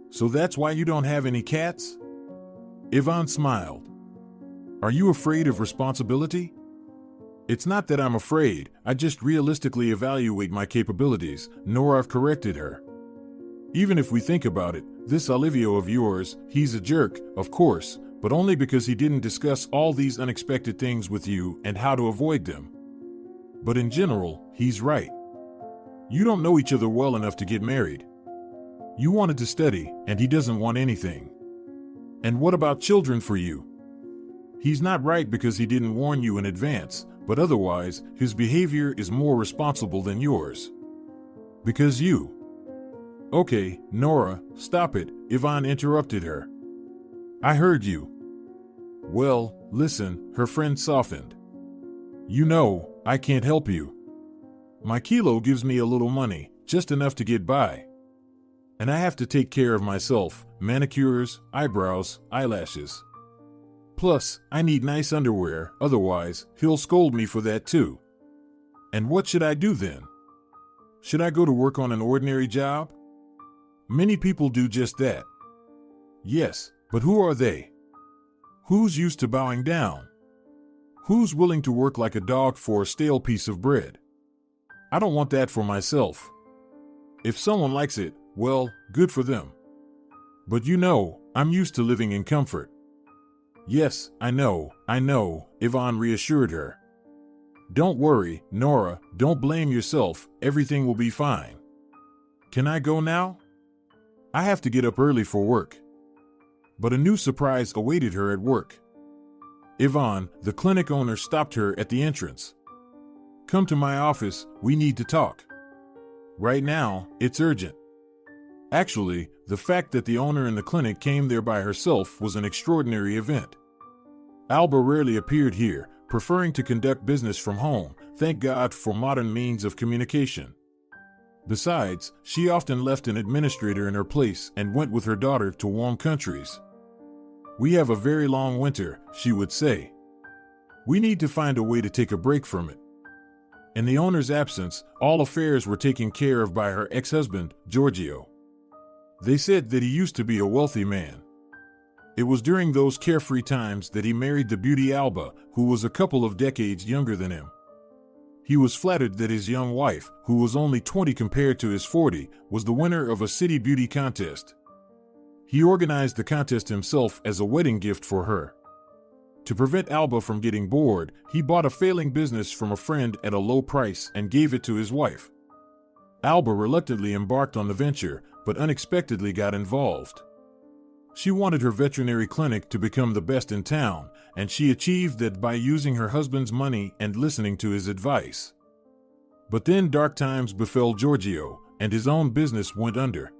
So that's why you don't have any cats? Yvonne smiled. Are you afraid of responsibility? It's not that I'm afraid, I just realistically evaluate my capabilities, Nora corrected her. Even if we think about it, this Olivio of yours, he's a jerk, of course, but only because he didn't discuss all these unexpected things with you and how to avoid them. But in general, he's right. You don't know each other well enough to get married. You wanted to study, and he doesn't want anything. And what about children for you? He's not right because he didn't warn you in advance, but otherwise, his behavior is more responsible than yours. Because you. Okay, Nora, stop it, Yvonne interrupted her. I heard you. Well, listen, her friend softened. You know, I can't help you. My kilo gives me a little money, just enough to get by. And I have to take care of myself, manicures, eyebrows, eyelashes. Plus, I need nice underwear, otherwise, he'll scold me for that too. And what should I do then? Should I go to work on an ordinary job? Many people do just that. Yes, but who are they? Who's used to bowing down? Who's willing to work like a dog for a stale piece of bread? I don't want that for myself. If someone likes it, well, good for them. But you know, I'm used to living in comfort. Yes, I know, Yvonne reassured her. Don't worry, Nora, don't blame yourself, everything will be fine. Can I go now? I have to get up early for work. But a new surprise awaited her at work. Yvonne, the clinic owner, stopped her at the entrance. Come to my office, we need to talk. Right now, it's urgent. Actually, the fact that the owner in the clinic came there by herself was an extraordinary event. Alba rarely appeared here, preferring to conduct business from home, thank God for modern means of communication. Besides, she often left an administrator in her place and went with her daughter to warm countries. We have a very long winter, she would say. We need to find a way to take a break from it. In the owner's absence, all affairs were taken care of by her ex-husband, Giorgio. They said that he used to be a wealthy man. It was during those carefree times that he married the beauty Alba, who was a couple of decades younger than him. He was flattered that his young wife, who was only 20 compared to his 40, was the winner of a city beauty contest. He organized the contest himself as a wedding gift for her. To prevent Alba from getting bored, he bought a failing business from a friend at a low price and gave it to his wife. Alba reluctantly embarked on the venture, but unexpectedly got involved. She wanted her veterinary clinic to become the best in town, and she achieved that by using her husband's money and listening to his advice. But then dark times befell Giorgio, and his own business went under.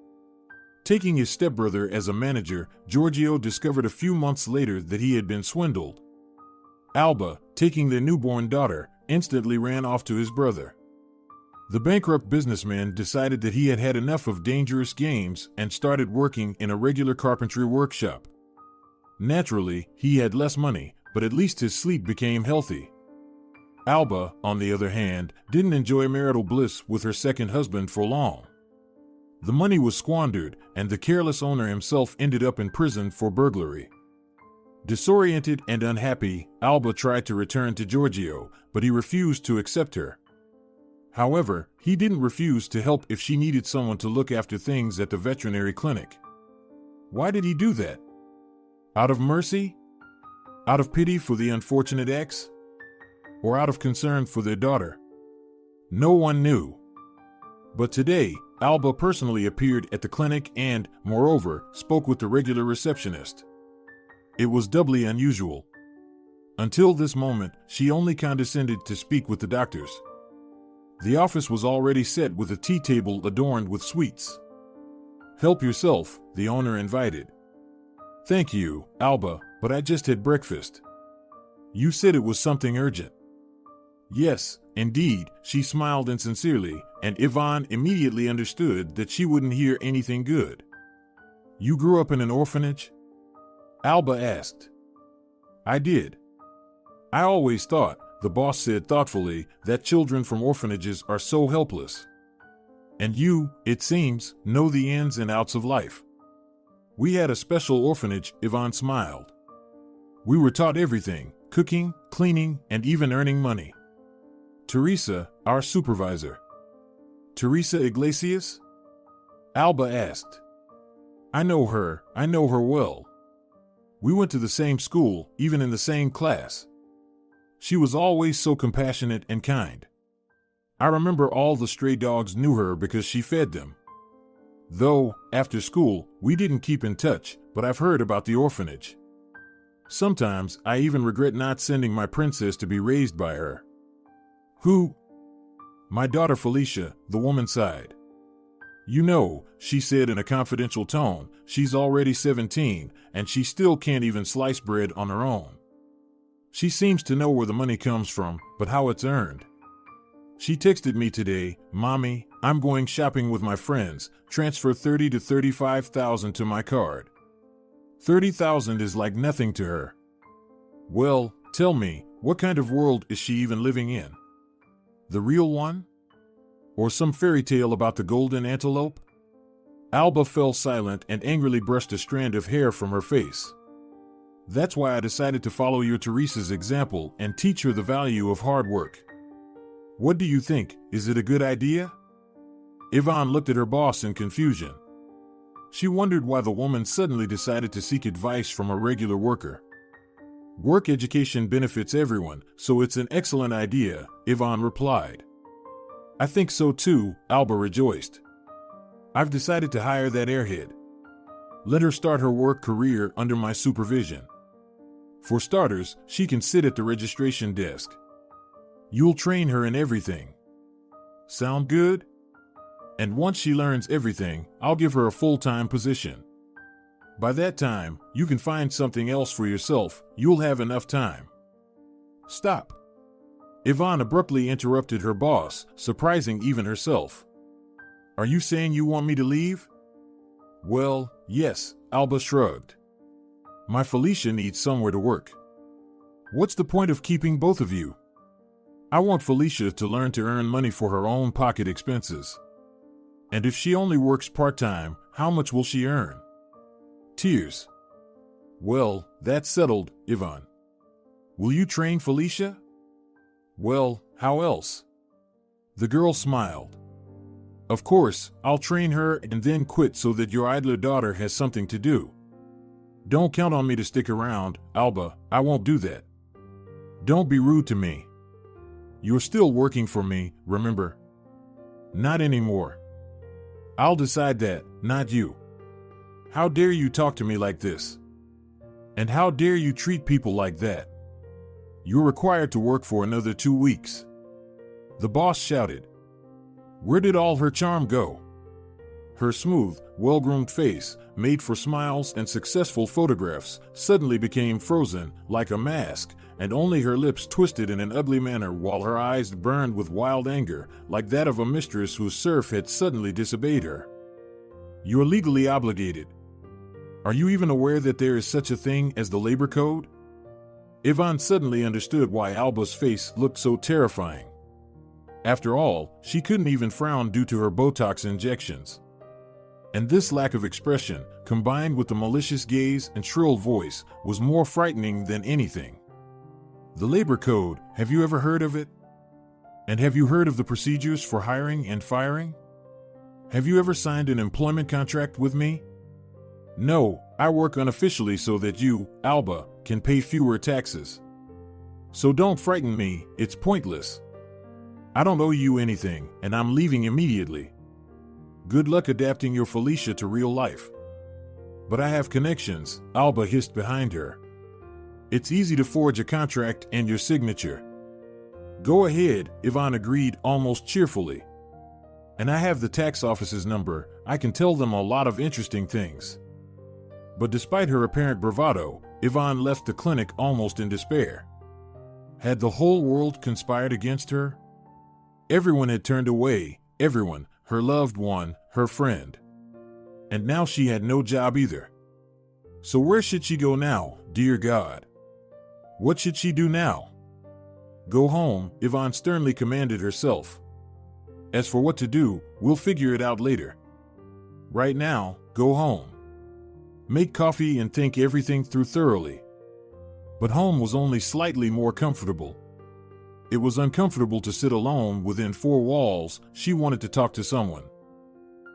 Taking his stepbrother as a manager, Giorgio discovered a few months later that he had been swindled. Alba, taking their newborn daughter, instantly ran off to his brother. The bankrupt businessman decided that he had had enough of dangerous games and started working in a regular carpentry workshop. Naturally, he had less money, but at least his sleep became healthy. Alba, on the other hand, didn't enjoy marital bliss with her second husband for long. The money was squandered, and the careless owner himself ended up in prison for burglary. Disoriented and unhappy, Alba tried to return to Giorgio, but he refused to accept her. However, he didn't refuse to help if she needed someone to look after things at the veterinary clinic. Why did he do that? Out of mercy? Out of pity for the unfortunate ex? Or out of concern for their daughter? No one knew. But today, Alba personally appeared at the clinic and, moreover, spoke with the regular receptionist. It was doubly unusual. Until this moment, she only condescended to speak with the doctors. The office was already set with a tea table adorned with sweets. "Help yourself," the owner invited. "Thank you, Alba, but I just had breakfast." "You said it was something urgent." "Yes, indeed," she smiled insincerely, and Ivan immediately understood that she wouldn't hear anything good. "You grew up in an orphanage?" Alba asked. "I did. I always thought," the boss said thoughtfully, "that children from orphanages are so helpless. And you, it seems, know the ins and outs of life." "We had a special orphanage," Ivan smiled. "We were taught everything: cooking, cleaning, and even earning money. Teresa, our supervisor." "Teresa Iglesias?" Alba asked. I know her well. We went to the same school, even in the same class. She was always so compassionate and kind. I remember all the stray dogs knew her because she fed them. Though, after school, we didn't keep in touch, but I've heard about the orphanage. Sometimes I even regret not sending my princess to be raised by her." "Who?" "My daughter Felicia," the woman sighed. "You know," she said in a confidential tone, "she's already 17, and she still can't even slice bread on her own. She seems to know where the money comes from, but how it's earned. She texted me today, 'Mommy, I'm going shopping with my friends, transfer 30 to 35,000 to my card.' 30,000 is like nothing to her. Well, tell me, what kind of world is she even living in? The real one? Or some fairy tale about the golden antelope?" Alba fell silent and angrily brushed a strand of hair from her face. "That's why I decided to follow your Teresa's example and teach her the value of hard work. What do you think? Is it a good idea?" Ivan looked at her boss in confusion. She wondered why the woman suddenly decided to seek advice from a regular worker. "Work education benefits everyone, so it's an excellent idea," Ivan replied. "I think so too," Alba rejoiced. "I've decided to hire that airhead. Let her start her work career under my supervision. For starters, she can sit at the registration desk. You'll train her in everything. Sound good? And once she learns everything, I'll give her a full-time position. By that time, you can find something else for yourself. You'll have enough time." "Stop." Ivan abruptly interrupted her boss, surprising even herself. "Are you saying you want me to leave?" "Well, yes," Alba shrugged. "My Felicia needs somewhere to work. What's the point of keeping both of you? I want Felicia to learn to earn money for her own pocket expenses. And if she only works part-time, how much will she earn?" Tears. "Well, that's settled, Ivan. Will you train Felicia?" "Well, how else?" The girl smiled. "Of course, I'll train her and then quit so that your idler daughter has something to do. Don't count on me to stick around, Alba, I won't do that. Don't be rude to me. You're still working for me, remember?" "Not anymore. I'll decide that, not you. How dare you talk to me like this? And how dare you treat people like that? You're required to work for another 2 weeks." The boss shouted. Where did all her charm go? Her smooth, well-groomed face, made for smiles and successful photographs, suddenly became frozen, like a mask, and only her lips twisted in an ugly manner while her eyes burned with wild anger, like that of a mistress whose serf had suddenly disobeyed her. "You're legally obligated. Are you even aware that there is such a thing as the labor code?" Ivan suddenly understood why Alba's face looked so terrifying. After all, she couldn't even frown due to her Botox injections. And this lack of expression, combined with the malicious gaze and shrill voice, was more frightening than anything. The labor code, have you ever heard of it? And have you heard of the procedures for hiring and firing? Have you ever signed an employment contract with me? No, I work unofficially so that you, Alba, can pay fewer taxes. So don't frighten me, it's pointless. I don't owe you anything, and I'm leaving immediately. Good luck adapting your Felicia to real life. But I have connections, Alba hissed behind her. It's easy to forge a contract and your signature. Go ahead, Yvonne agreed almost cheerfully. And I have the tax office's number, I can tell them a lot of interesting things. But despite her apparent bravado, Yvonne left the clinic almost in despair. Had the whole world conspired against her? Everyone had turned away, everyone, her loved one, her friend. And now she had no job either. So where should she go now, dear God? What should she do now? Go home, Yvonne sternly commanded herself. As for what to do, we'll figure it out later. Right now, go home. Make coffee and think everything through thoroughly. But home was only slightly more comfortable. It was uncomfortable to sit alone within four walls. She wanted to talk to someone.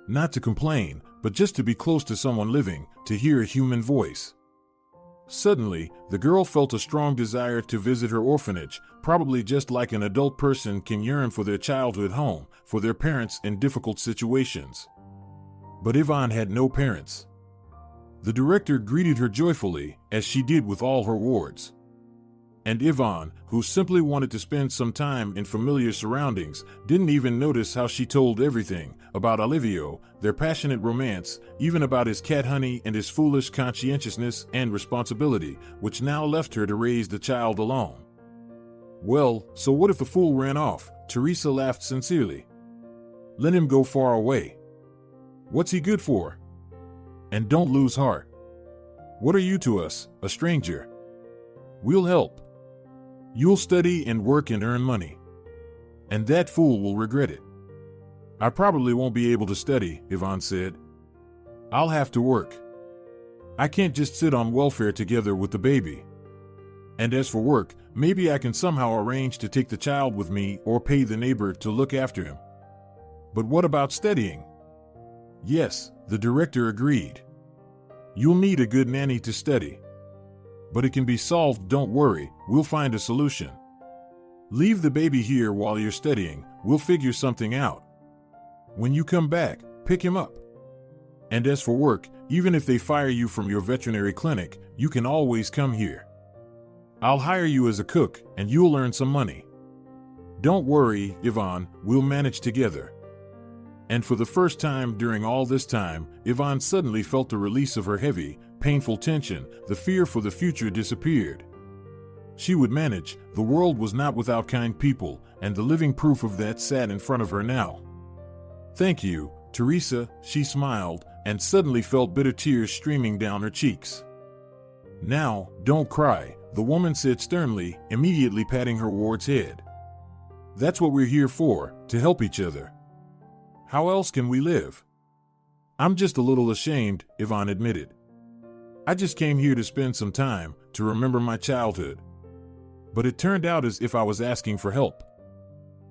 Not to complain, but just to be close to someone living, to hear a human voice. Suddenly, the girl felt a strong desire to visit her orphanage, probably just like an adult person can yearn for their childhood home, for their parents in difficult situations. But Yvonne had no parents. The director greeted her joyfully, as she did with all her wards. And Yvonne, who simply wanted to spend some time in familiar surroundings, didn't even notice how she told everything about Olivio, their passionate romance, even about his cat Honey and his foolish conscientiousness and responsibility, which now left her to raise the child alone. Well, so what if the fool ran off? Teresa laughed sincerely. Let him go far away. What's he good for? And don't lose heart. What are you to us, a stranger? We'll help. You'll study and work and earn money. And that fool will regret it. I probably won't be able to study, Yvonne said. I'll have to work. I can't just sit on welfare together with the baby. And as for work, maybe I can somehow arrange to take the child with me or pay the neighbor to look after him. But what about studying? Yes, the director agreed. You'll need a good nanny to study. But it can be solved, don't worry, we'll find a solution. Leave the baby here while you're studying, we'll figure something out. When you come back, pick him up. And as for work, even if they fire you from your veterinary clinic, you can always come here. I'll hire you as a cook, and you'll earn some money. Don't worry, Yvonne, we'll manage together. And for the first time during all this time, Yvonne suddenly felt the release of her heavy, painful tension. The fear for the future disappeared. She would manage. The world was not without kind people, and the living proof of that sat in front of her now. Thank you, Teresa, she smiled, and suddenly felt bitter tears streaming down her cheeks. Now, don't cry, the woman said sternly, immediately patting her ward's head. That's what we're here for, to help each other. How else can we live? I'm just a little ashamed, Yvonne admitted. I just came here to spend some time, to remember my childhood. But it turned out as if I was asking for help.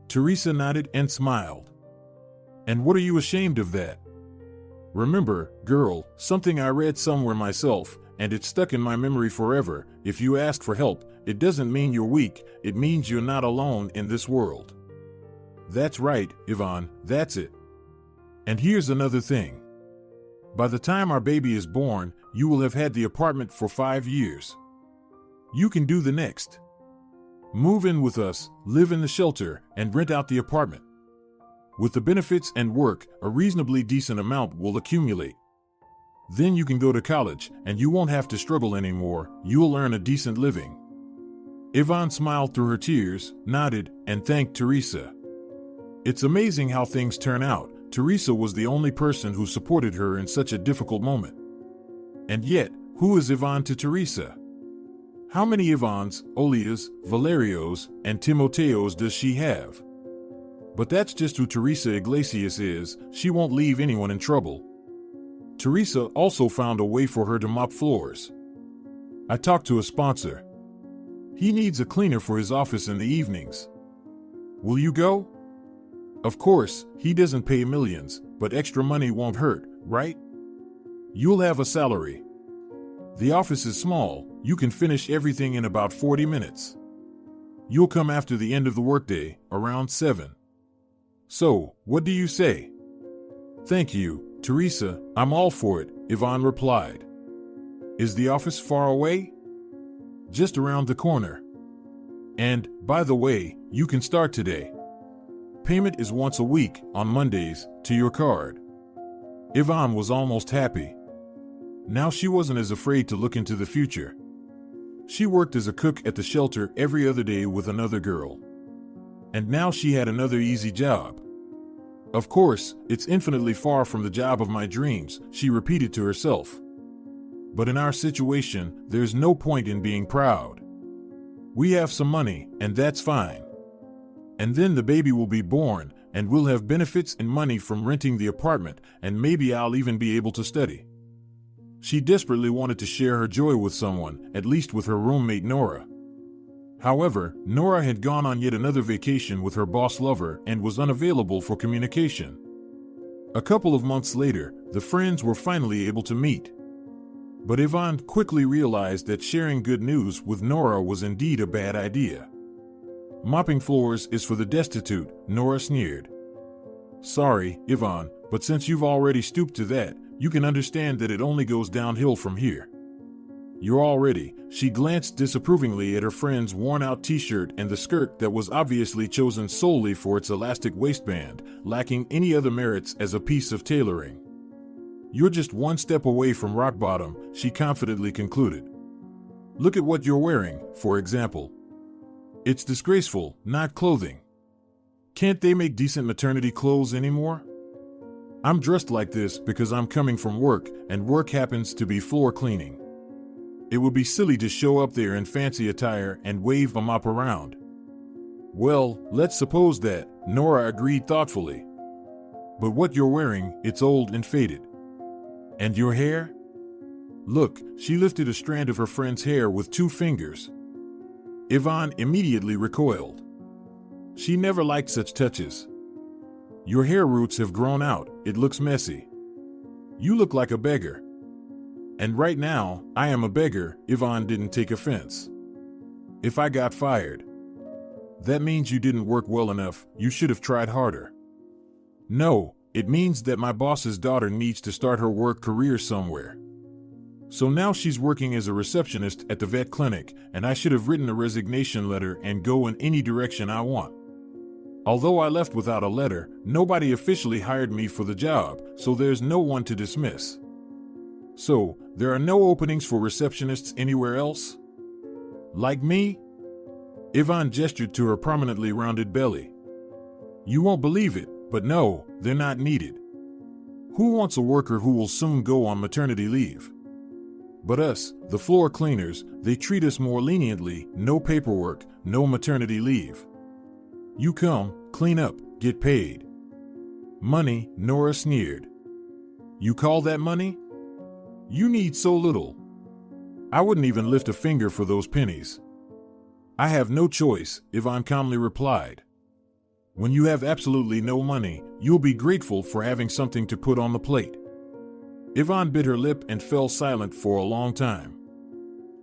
Teresa nodded and smiled. And what are you ashamed of that? Remember, girl, something I read somewhere myself, and it stuck in my memory forever. If you ask for help, it doesn't mean you're weak, it means you're not alone in this world. That's right, Yvonne, that's it. And here's another thing. By the time our baby is born, you will have had the apartment for 5 years. You can do the next. Move in with us, live in the shelter, and rent out the apartment. With the benefits and work, a reasonably decent amount will accumulate. Then you can go to college, and you won't have to struggle anymore. You'll earn a decent living. Yvonne smiled through her tears, nodded, and thanked Teresa. It's amazing how things turn out. Teresa was the only person who supported her in such a difficult moment. And yet, who is Yvonne to Teresa? How many Yvonnes, Olias, Valerios, and Timoteos does she have? But that's just who Teresa Iglesias is. She won't leave anyone in trouble. Teresa also found a way for her to mop floors. I talked to a sponsor. He needs a cleaner for his office in the evenings. Will you go? Of course, he doesn't pay millions, but extra money won't hurt, right? You'll have a salary. The office is small, you can finish everything in about 40 minutes. You'll come after the end of the workday, around 7. So, what do you say? Thank you, Teresa, I'm all for it, Yvonne replied. Is the office far away? Just around the corner. And, by the way, you can start today. Payment is once a week, on Mondays, to your card. Yvonne was almost happy. Now she wasn't as afraid to look into the future. She worked as a cook at the shelter every other day with another girl. And now she had another easy job. Of course, it's infinitely far from the job of my dreams, she repeated to herself. But in our situation, there's no point in being proud. We have some money, and that's fine. And then the baby will be born, and we'll have benefits and money from renting the apartment, and maybe I'll even be able to study. She desperately wanted to share her joy with someone, at least with her roommate Nora. However, Nora had gone on yet another vacation with her boss lover and was unavailable for communication. A couple of months later, the friends were finally able to meet. But Yvonne quickly realized that sharing good news with Nora was indeed a bad idea. Mopping floors is for the destitute, Nora sneered. Sorry, Yvonne, but since you've already stooped to that, you can understand that it only goes downhill from here. You're all ready. She glanced disapprovingly at her friend's worn-out t-shirt and the skirt that was obviously chosen solely for its elastic waistband, lacking any other merits as a piece of tailoring. You're just one step away from rock bottom, she confidently concluded. Look at what you're wearing, for example. It's disgraceful, not clothing. Can't they make decent maternity clothes anymore? I'm dressed like this because I'm coming from work, and work happens to be floor cleaning. It would be silly to show up there in fancy attire and wave a mop around. Well, let's suppose that, Nora agreed thoughtfully. But what you're wearing, it's old and faded. And your hair? Look, she lifted a strand of her friend's hair with 2 fingers. Yvonne immediately recoiled. She never liked such touches. Your hair roots have grown out, it looks messy. You look like a beggar. And right now, I am a beggar, Yvonne didn't take offense. If I got fired, that means you didn't work well enough, you should have tried harder. No, it means that my boss's daughter needs to start her work career somewhere. So now she's working as a receptionist at the vet clinic, and I should have written a resignation letter and go in any direction I want. Although I left without a letter, nobody officially hired me for the job, so there's no one to dismiss. So, there are no openings for receptionists anywhere else? Like me? Yvonne gestured to her prominently rounded belly. You won't believe it, but no, they're not needed. Who wants a worker who will soon go on maternity leave? But us, the floor cleaners, they treat us more leniently, no paperwork, no maternity leave. You come, clean up, get paid. Money, Nora sneered. You call that money? You need so little. I wouldn't even lift a finger for those pennies. I have no choice, Yvonne calmly replied. When you have absolutely no money, you'll be grateful for having something to put on the plate. Yvonne bit her lip and fell silent for a long time.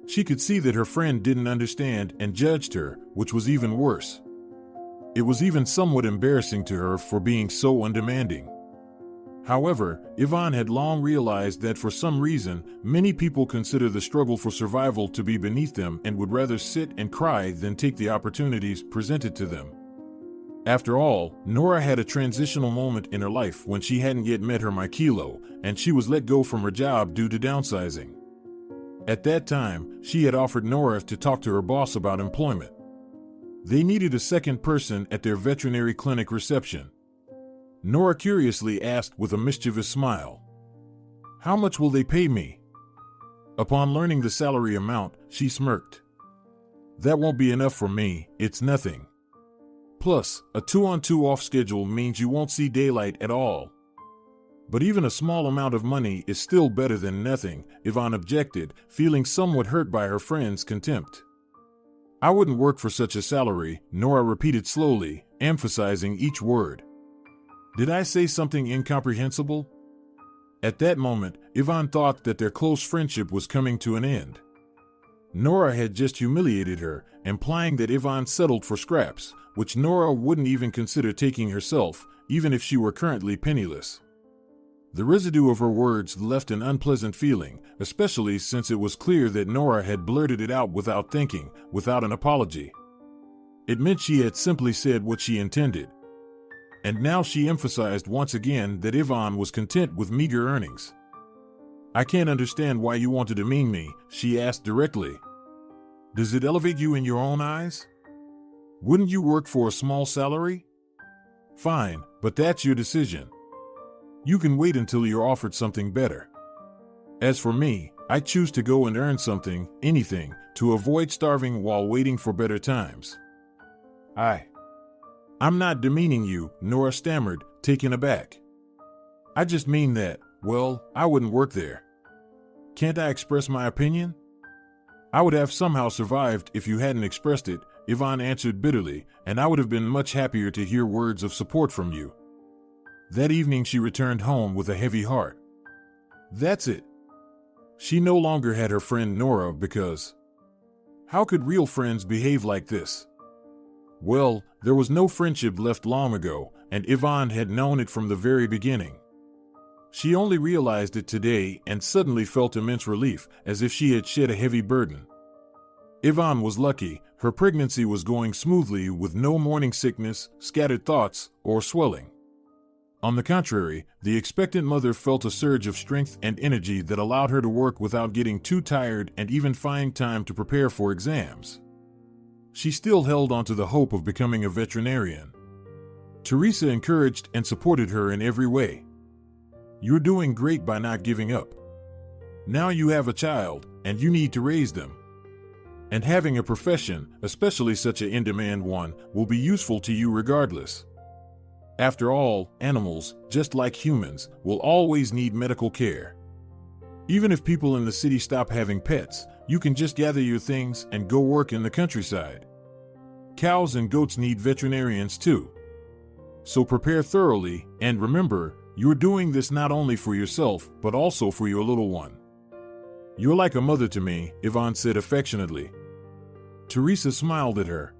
She could see that her friend didn't understand and judged her, which was even worse. It was even somewhat embarrassing to her for being so undemanding. However, Yvonne had long realized that for some reason, many people consider the struggle for survival to be beneath them and would rather sit and cry than take the opportunities presented to them. After all, Nora had a transitional moment in her life when she hadn't yet met her Mikelo, and she was let go from her job due to downsizing. At that time, she had offered Nora to talk to her boss about employment. They needed a second person at their veterinary clinic reception. Nora curiously asked with a mischievous smile, "How much will they pay me?" Upon learning the salary amount, she smirked. "That won't be enough for me, it's nothing. Plus, a 2-on-2 off schedule means you won't see daylight at all." But even a small amount of money is still better than nothing, Yvonne objected, feeling somewhat hurt by her friend's contempt. I wouldn't work for such a salary, Nora repeated slowly, emphasizing each word. Did I say something incomprehensible? At that moment, Yvonne thought that their close friendship was coming to an end. Nora had just humiliated her, implying that Yvonne settled for scraps, which Nora wouldn't even consider taking herself, even if she were currently penniless. The residue of her words left an unpleasant feeling, especially since it was clear that Nora had blurted it out without thinking, without an apology. It meant she had simply said what she intended. And now she emphasized once again that Yvonne was content with meager earnings. I can't understand why you want to demean me, she asked directly. Does it elevate you in your own eyes? Wouldn't you work for a small salary? Fine, but that's your decision. You can wait until you're offered something better. As for me, I choose to go and earn something, anything, to avoid starving while waiting for better times. I'm not demeaning you, Nora stammered, taken aback. I just mean that, well, I wouldn't work there. Can't I express my opinion? I would have somehow survived if you hadn't expressed it, Yvonne answered bitterly, and I would have been much happier to hear words of support from you. That evening she returned home with a heavy heart. That's it. She no longer had her friend Nora because... How could real friends behave like this? Well, there was no friendship left long ago, and Yvonne had known it from the very beginning. She only realized it today and suddenly felt immense relief, as if she had shed a heavy burden. Yvonne was lucky, her pregnancy was going smoothly with no morning sickness, scattered thoughts, or swelling. On the contrary, the expectant mother felt a surge of strength and energy that allowed her to work without getting too tired and even find time to prepare for exams. She still held on to the hope of becoming a veterinarian. Teresa encouraged and supported her in every way. You're doing great by not giving up. Now you have a child, and you need to raise them. And having a profession, especially such an in-demand one, will be useful to you regardless. After all, animals, just like humans, will always need medical care. Even if people in the city stop having pets, you can just gather your things and go work in the countryside. Cows and goats need veterinarians too. So prepare thoroughly, and remember, you're doing this not only for yourself, but also for your little one. You're like a mother to me, Yvonne said affectionately. Teresa smiled at her.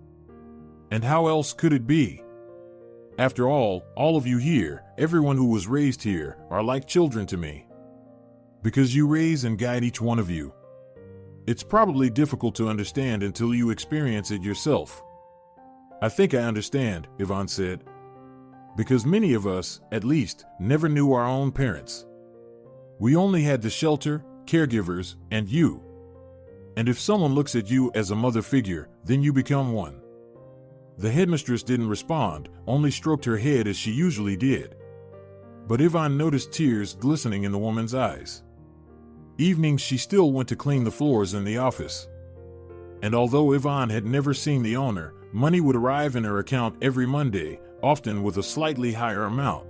And how else could it be? After all of you here, everyone who was raised here, are like children to me. Because you raise and guide each one of you. It's probably difficult to understand until you experience it yourself. I think I understand, Yvonne said. Because many of us, at least, never knew our own parents. We only had the shelter, caregivers, and you. And if someone looks at you as a mother figure, then you become one. The headmistress didn't respond, only stroked her head as she usually did. But Yvonne noticed tears glistening in the woman's eyes. Evenings she still went to clean the floors in the office. And although Yvonne had never seen the owner, money would arrive in her account every Monday, often with a slightly higher amount.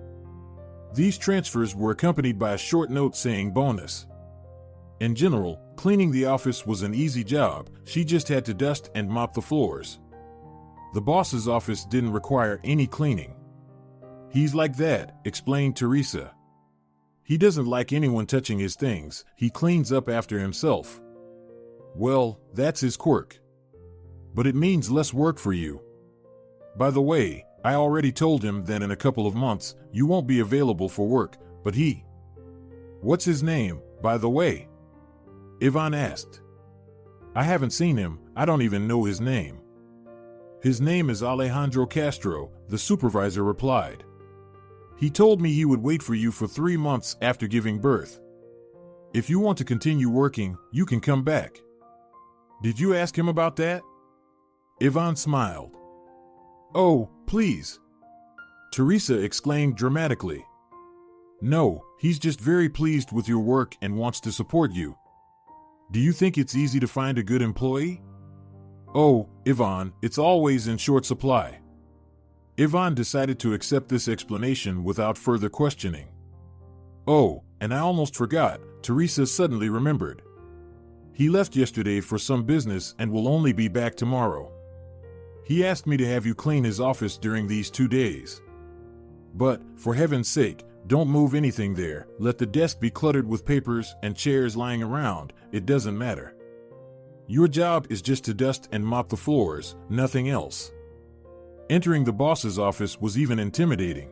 These transfers were accompanied by a short note saying bonus. In general, cleaning the office was an easy job, she just had to dust and mop the floors. The boss's office didn't require any cleaning. He's like that, explained Teresa. He doesn't like anyone touching his things, he cleans up after himself. Well, that's his quirk. But it means less work for you. By the way, I already told him that in a couple of months, you won't be available for work, but he... What's his name, by the way? Yvonne asked. I haven't seen him, I don't even know his name. His name is Alejandro Castro, the supervisor replied. He told me he would wait for you for 3 months after giving birth. If you want to continue working, you can come back. Did you ask him about that? Yvonne smiled. Oh, please! Teresa exclaimed dramatically. No, he's just very pleased with your work and wants to support you. Do you think it's easy to find a good employee? Oh, Yvonne, it's always in short supply. Yvonne decided to accept this explanation without further questioning. Oh, and I almost forgot, Teresa suddenly remembered. He left yesterday for some business and will only be back tomorrow. He asked me to have you clean his office during these 2 days. But, for heaven's sake, don't move anything there. Let the desk be cluttered with papers and chairs lying around. It doesn't matter. Your job is just to dust and mop the floors, nothing else. Entering the boss's office was even intimidating.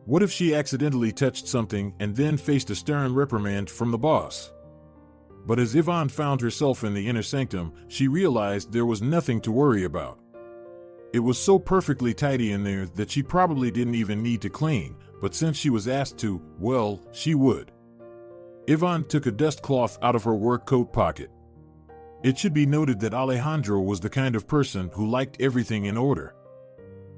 What if she accidentally touched something and then faced a stern reprimand from the boss? But as Yvonne found herself in the inner sanctum, she realized there was nothing to worry about. It was so perfectly tidy in there that she probably didn't even need to clean, but since she was asked to, well, she would. Yvonne took a dust cloth out of her work coat pocket. It should be noted that Alejandro was the kind of person who liked everything in order.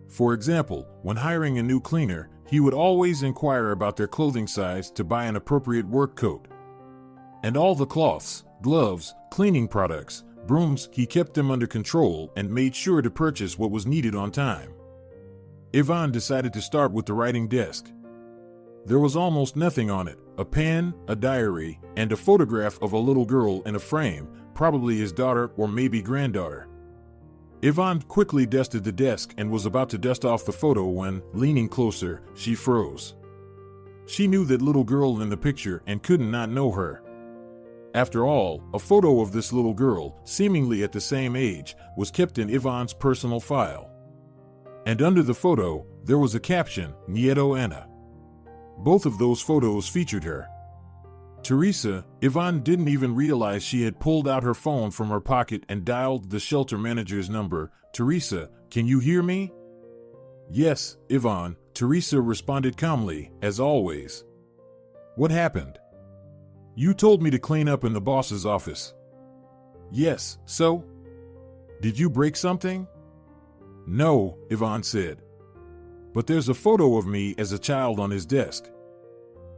For example, when hiring a new cleaner, he would always inquire about their clothing size to buy an appropriate work coat. And all the cloths, gloves, cleaning products, brooms, he kept them under control and made sure to purchase what was needed on time. Yvonne decided to start with the writing desk. There was almost nothing on it: a pen, a diary, and a photograph of a little girl in a frame, probably his daughter or maybe granddaughter. Yvonne quickly dusted the desk and was about to dust off the photo when, leaning closer, she froze. She knew that little girl in the picture and couldn't not know her. After all, a photo of this little girl, seemingly at the same age, was kept in Yvonne's personal file. And under the photo, there was a caption, Nieto Ana. Both of those photos featured her. Teresa, Yvonne didn't even realize she had pulled out her phone from her pocket and dialed the shelter manager's number. Teresa, can you hear me? Yes, Yvonne, Teresa responded calmly, as always. What happened? You told me to clean up in the boss's office. Yes, so? Did you break something? No, Yvonne said. But there's a photo of me as a child on his desk.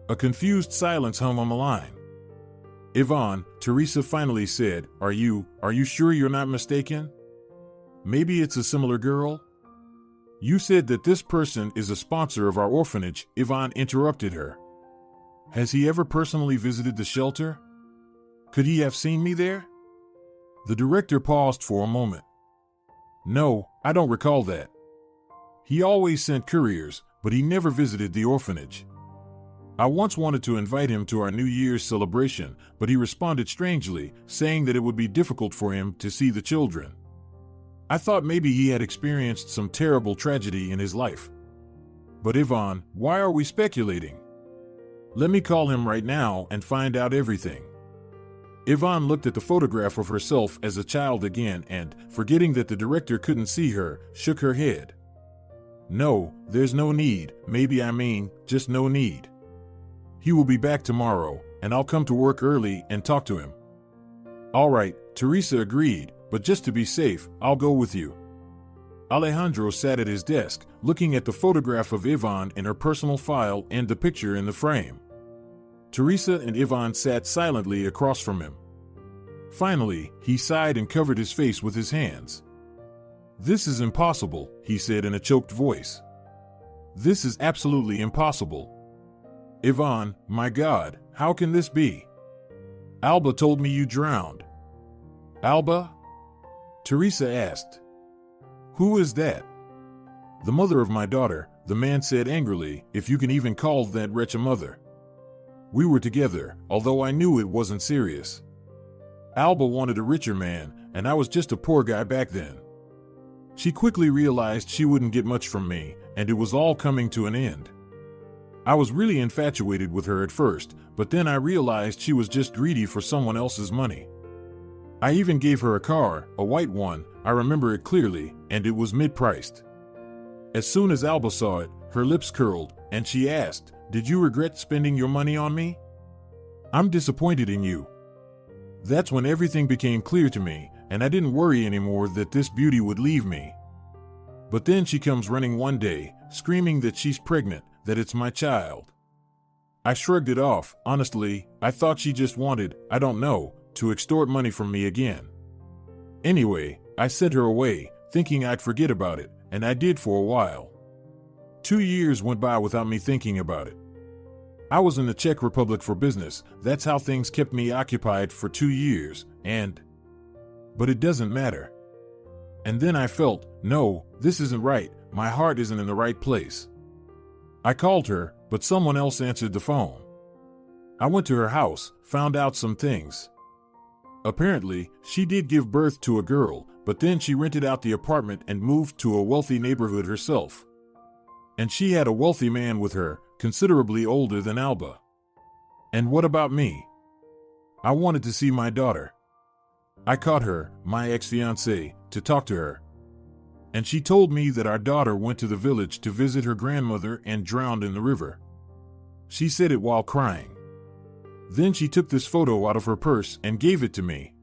A confused silence hung on the line. Yvonne, Teresa finally said, Are you sure you're not mistaken? Maybe it's a similar girl? You said that this person is a sponsor of our orphanage, Yvonne interrupted her. Has he ever personally visited the shelter? Could he have seen me there? The director paused for a moment. No, I don't recall that. He always sent couriers, but he never visited the orphanage. I once wanted to invite him to our New Year's celebration, but he responded strangely, saying that it would be difficult for him to see the children. I thought maybe he had experienced some terrible tragedy in his life. But Yvonne, why are we speculating? Let me call him right now and find out everything. Yvonne looked at the photograph of herself as a child again and, forgetting that the director couldn't see her, shook her head. No, there's no need, just no need. He will be back tomorrow, and I'll come to work early and talk to him. All right, Teresa agreed, but just to be safe, I'll go with you. Alejandro sat at his desk, looking at the photograph of Yvonne in her personal file and the picture in the frame. Teresa and Yvonne sat silently across from him. Finally, he sighed and covered his face with his hands. This is impossible, he said in a choked voice. This is absolutely impossible. Yvonne, my God, how can this be? Alba told me you drowned. Alba? Teresa asked. Who is that? The mother of my daughter, the man said angrily, if you can even call that wretch a mother. We were together, although I knew it wasn't serious. Alba wanted a richer man, and I was just a poor guy back then. She quickly realized she wouldn't get much from me, and it was all coming to an end. I was really infatuated with her at first, but then I realized she was just greedy for someone else's money. I even gave her a car, a white one, I remember it clearly, and it was mid-priced. As soon as Alba saw it, her lips curled, and she asked, Did you regret spending your money on me? I'm disappointed in you. That's when everything became clear to me, and I didn't worry anymore that this beauty would leave me. But then she comes running one day, screaming that she's pregnant, that it's my child. I shrugged it off. Honestly, I thought she just wanted, I don't know, to extort money from me again. Anyway, I sent her away, thinking I'd forget about it, and I did for a while. 2 years went by without me thinking about it. I was in the Czech Republic for business. That's how things kept me occupied for 2 years, but it doesn't matter. And then I felt, no, this isn't right. My heart isn't in the right place. I called her, but someone else answered the phone. I went to her house, found out some things. Apparently, she did give birth to a girl, but then she rented out the apartment and moved to a wealthy neighborhood herself. And she had a wealthy man with her, considerably older than Alba. And what about me? I wanted to see my daughter. I caught her, my ex-fiancée, to talk to her. And she told me that our daughter went to the village to visit her grandmother and drowned in the river. She said it while crying. Then she took this photo out of her purse and gave it to me.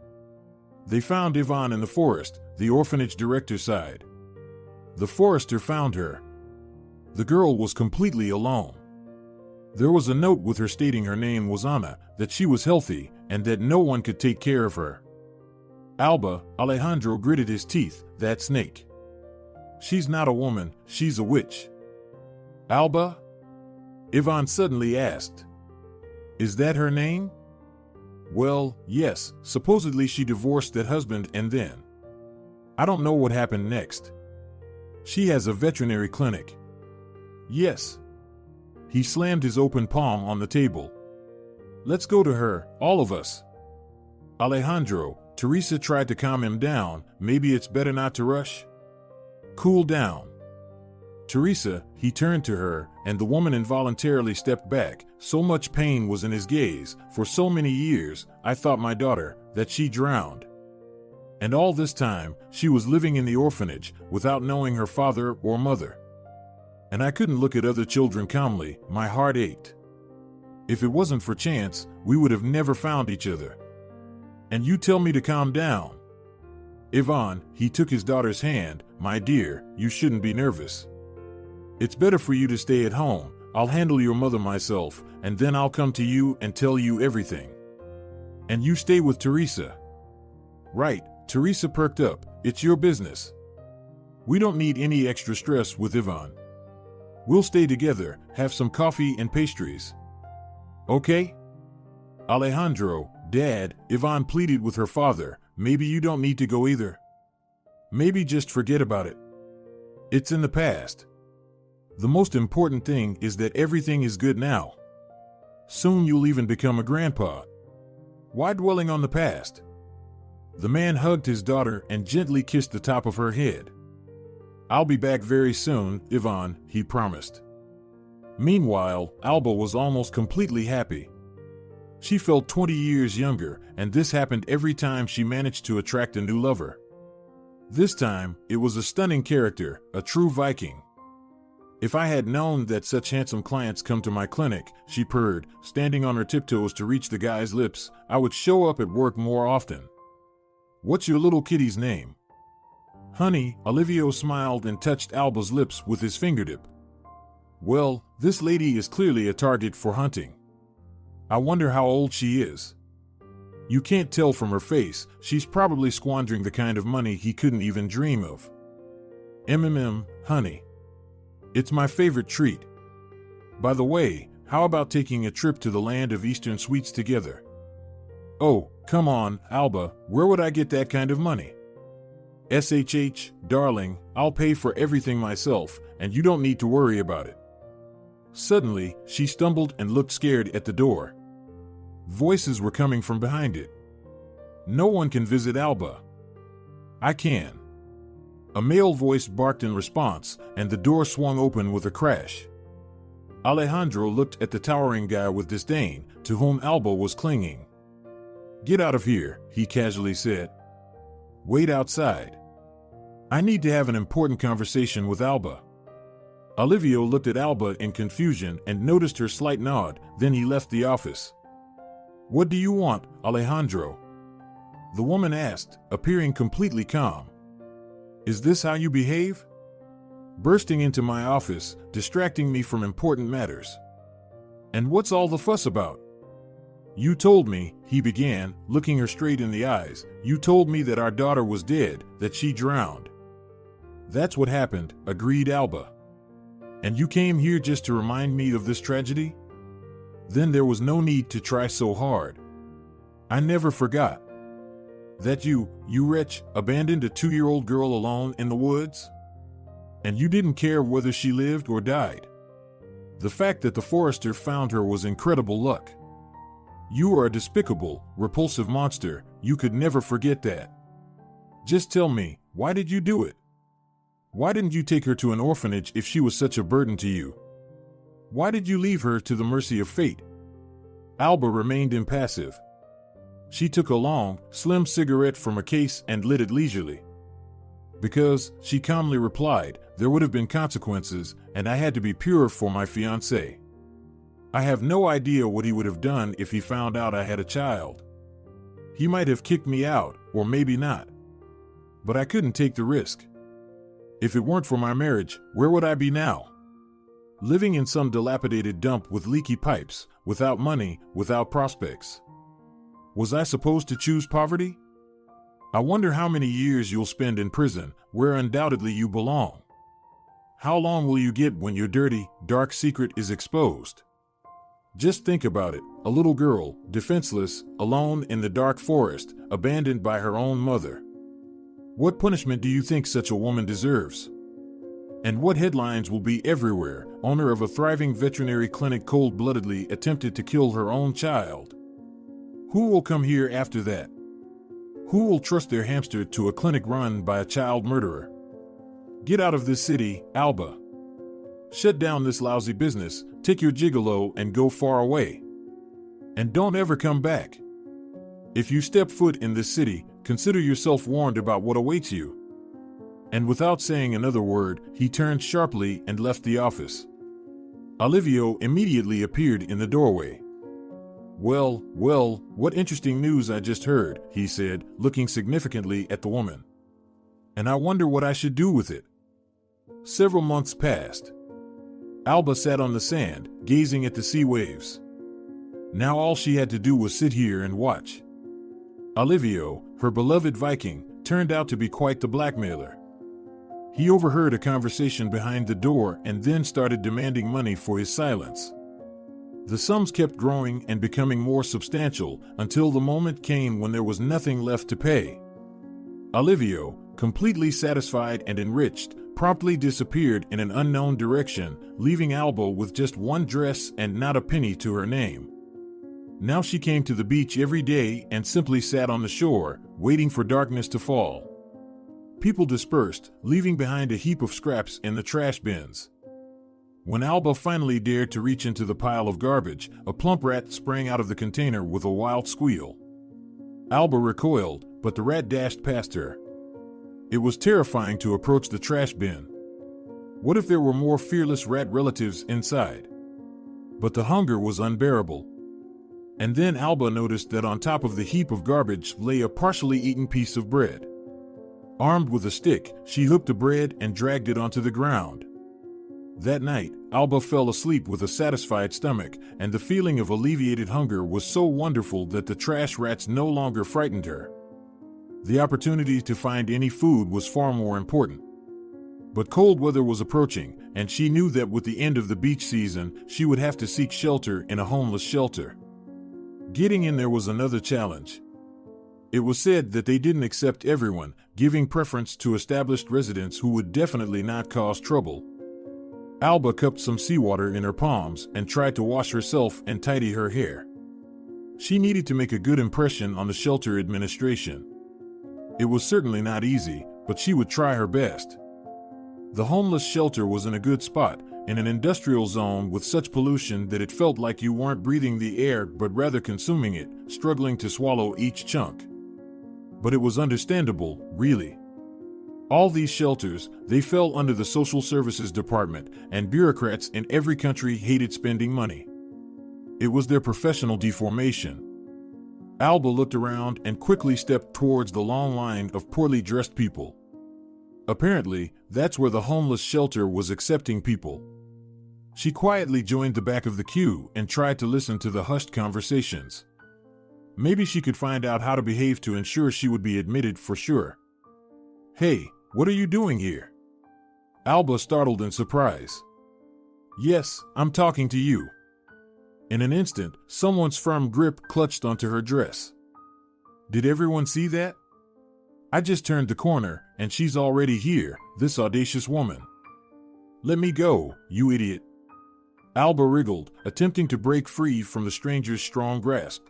They found Yvonne in the forest, the orphanage director sighed. The forester found her. The girl was completely alone. There was a note with her stating her name was Anna, that she was healthy, and that no one could take care of her. Alejandro gritted his teeth, that snake. She's not a woman, she's a witch. Alba? Yvonne suddenly asked. Is that her name? Well, yes, supposedly she divorced that husband and then. I don't know what happened next. She has a veterinary clinic. Yes. He slammed his open palm on the table. Let's go to her, all of us. Alejandro, Teresa tried to calm him down. Maybe it's better not to rush. Cool down. Teresa, he turned to her, and the woman involuntarily stepped back. So much pain was in his gaze. For so many years, I thought my daughter, that she drowned. And all this time, she was living in the orphanage, without knowing her father or mother. And I couldn't look at other children calmly, my heart ached. If it wasn't for chance, we would have never found each other. And you tell me to calm down. Yvonne, he took his daughter's hand, my dear, you shouldn't be nervous. It's better for you to stay at home. I'll handle your mother myself, and then I'll come to you and tell you everything. And you stay with Teresa. Right, Teresa perked up, it's your business. We don't need any extra stress with Yvonne. We'll stay together, have some coffee and pastries. Okay? Alejandro, Dad, Yvonne pleaded with her father, maybe you don't need to go either. Maybe just forget about it. It's in the past. The most important thing is that everything is good now. Soon you'll even become a grandpa. Why dwelling on the past? The man hugged his daughter and gently kissed the top of her head. I'll be back very soon, Yvonne, he promised. Meanwhile, Alba was almost completely happy. She felt 20 years younger, and this happened every time she managed to attract a new lover. This time, it was a stunning character, a true Viking. If I had known that such handsome clients come to my clinic, she purred, standing on her tiptoes to reach the guy's lips, I would show up at work more often. What's your little kitty's name? Honey, Olivio smiled and touched Alba's lips with his fingertip. Well, this lady is clearly a target for hunting. I wonder how old she is. You can't tell from her face, she's probably squandering the kind of money he couldn't even dream of. Honey. It's my favorite treat. By the way, how about taking a trip to the land of Eastern sweets together? Oh, come on, Alba, where would I get that kind of money? SHH, darling, I'll pay for everything myself, and you don't need to worry about it. Suddenly, she stumbled and looked scared at the door. Voices were coming from behind it. No one can visit Alba. I can. A male voice barked in response, and the door swung open with a crash. Alejandro looked at the towering guy with disdain, to whom Alba was clinging. Get out of here, he casually said. Wait outside. I need to have an important conversation with Alba. Olivio looked at Alba in confusion and noticed her slight nod, then he left the office. What do you want, Alejandro? The woman asked, appearing completely calm. Is this how you behave? Bursting into my office, distracting me from important matters. And what's all the fuss about? You told me, he began, looking her straight in the eyes, you told me that our daughter was dead, that she drowned. That's what happened, agreed Alba. And you came here just to remind me of this tragedy? then there was no need to try so hard. I never forgot. That you wretch, abandoned a 2-year-old girl alone in the woods? And you didn't care whether she lived or died. The fact that the forester found her was incredible luck. You are a despicable, repulsive monster. You could never forget that. Just tell me, why did you do it? Why didn't you take her to an orphanage if she was such a burden to you? Why did you leave her to the mercy of fate? Alba remained impassive. She took a long, slim cigarette from a case and lit it leisurely. Because, she calmly replied, there would have been consequences, and I had to be pure for my fiancé. I have no idea what he would have done if he found out I had a child. He might have kicked me out, or maybe not. But I couldn't take the risk. If it weren't for my marriage, where would I be now? Living in some dilapidated dump with leaky pipes, without money, without prospects. Was I supposed to choose poverty? I wonder how many years you'll spend in prison, where undoubtedly you belong. How long will you get when your dirty, dark secret is exposed? Just think about it, a little girl, defenseless, alone in the dark forest, abandoned by her own mother. What punishment do you think such a woman deserves? And what headlines will be everywhere? Owner of a thriving veterinary clinic cold-bloodedly attempted to kill her own child. Who will come here after that? Who will trust their hamster to a clinic run by a child murderer? Get out of this city, Alba. Shut down this lousy business, take your gigolo and go far away. And don't ever come back. If you step foot in this city, consider yourself warned about what awaits you. And without saying another word, he turned sharply and left the office. Olivio immediately appeared in the doorway. Well, what interesting news I just heard, he said, looking significantly at the woman. And I wonder what I should do with it. Several months passed. Alba sat on the sand, gazing at the sea waves. Now all she had to do was sit here and watch. Olivio, her beloved Viking, turned out to be quite the blackmailer. He overheard a conversation behind the door and then started demanding money for his silence. The sums kept growing and becoming more substantial until the moment came when there was nothing left to pay. Olivio, completely satisfied and enriched, promptly disappeared in an unknown direction, leaving Alba with just one dress and not a penny to her name. Now she came to the beach every day and simply sat on the shore, waiting for darkness to fall. People dispersed, leaving behind a heap of scraps in the trash bins. When Alba finally dared to reach into the pile of garbage, a plump rat sprang out of the container with a wild squeal. Alba recoiled, but the rat dashed past her. It was terrifying to approach the trash bin. What if there were more fearless rat relatives inside? But the hunger was unbearable. And then Alba noticed that on top of the heap of garbage lay a partially eaten piece of bread. Armed with a stick, she hooked the bread and dragged it onto the ground. That night, Alba fell asleep with a satisfied stomach, and the feeling of alleviated hunger was so wonderful that the trash rats no longer frightened her. The opportunity to find any food was far more important. But cold weather was approaching, and she knew that with the end of the beach season, she would have to seek shelter in a homeless shelter. Getting in there was another challenge. It was said that they didn't accept everyone, giving preference to established residents who would definitely not cause trouble. Alba cupped some seawater in her palms and tried to wash herself and tidy her hair. She needed to make a good impression on the shelter administration. It was certainly not easy, but she would try her best. The homeless shelter was in a good spot, in an industrial zone with such pollution that it felt like you weren't breathing the air but rather consuming it, struggling to swallow each chunk. But it was understandable, really. All these shelters, they fell under the Social Services Department, and bureaucrats in every country hated spending money. It was their professional deformation. Alba looked around and quickly stepped towards the long line of poorly dressed people. Apparently, that's where the homeless shelter was accepting people. She quietly joined the back of the queue and tried to listen to the hushed conversations. Maybe she could find out how to behave to ensure she would be admitted for sure. Hey, what are you doing here? Alba startled in surprise. Yes, I'm talking to you. In an instant, someone's firm grip clutched onto her dress. Did everyone see that? I just turned the corner, and she's already here, this audacious woman. Let me go, you idiot. Alba wriggled, attempting to break free from the stranger's strong grasp.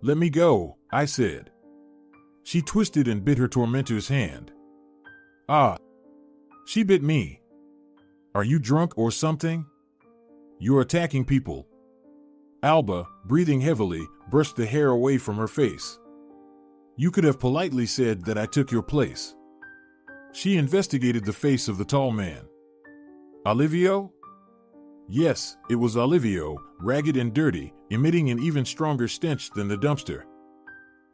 Let me go, I said. She twisted and bit her tormentor's hand. Ah! She bit me. Are you drunk or something? You're attacking people. Alba, breathing heavily, brushed the hair away from her face. You could have politely said that I took your place. She investigated the face of the tall man. Olivio? Yes, it was Olivio, ragged and dirty, emitting an even stronger stench than the dumpster.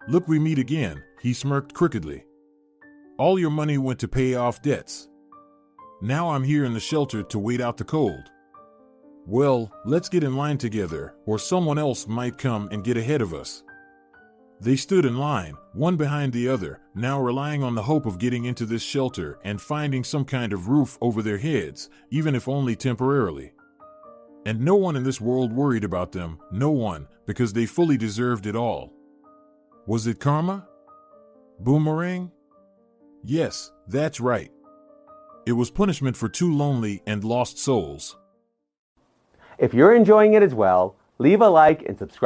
Look, we meet again, he smirked crookedly. All your money went to pay off debts. Now I'm here in the shelter to wait out the cold. Well, let's get in line together, or someone else might come and get ahead of us. They stood in line, one behind the other, now relying on the hope of getting into this shelter and finding some kind of roof over their heads, even if only temporarily. And no one in this world worried about them, no one, because they fully deserved it all. Was it karma? Boomerang? Yes, that's right. It was punishment for two lonely and lost souls. If you're enjoying it as well, leave a like and subscribe.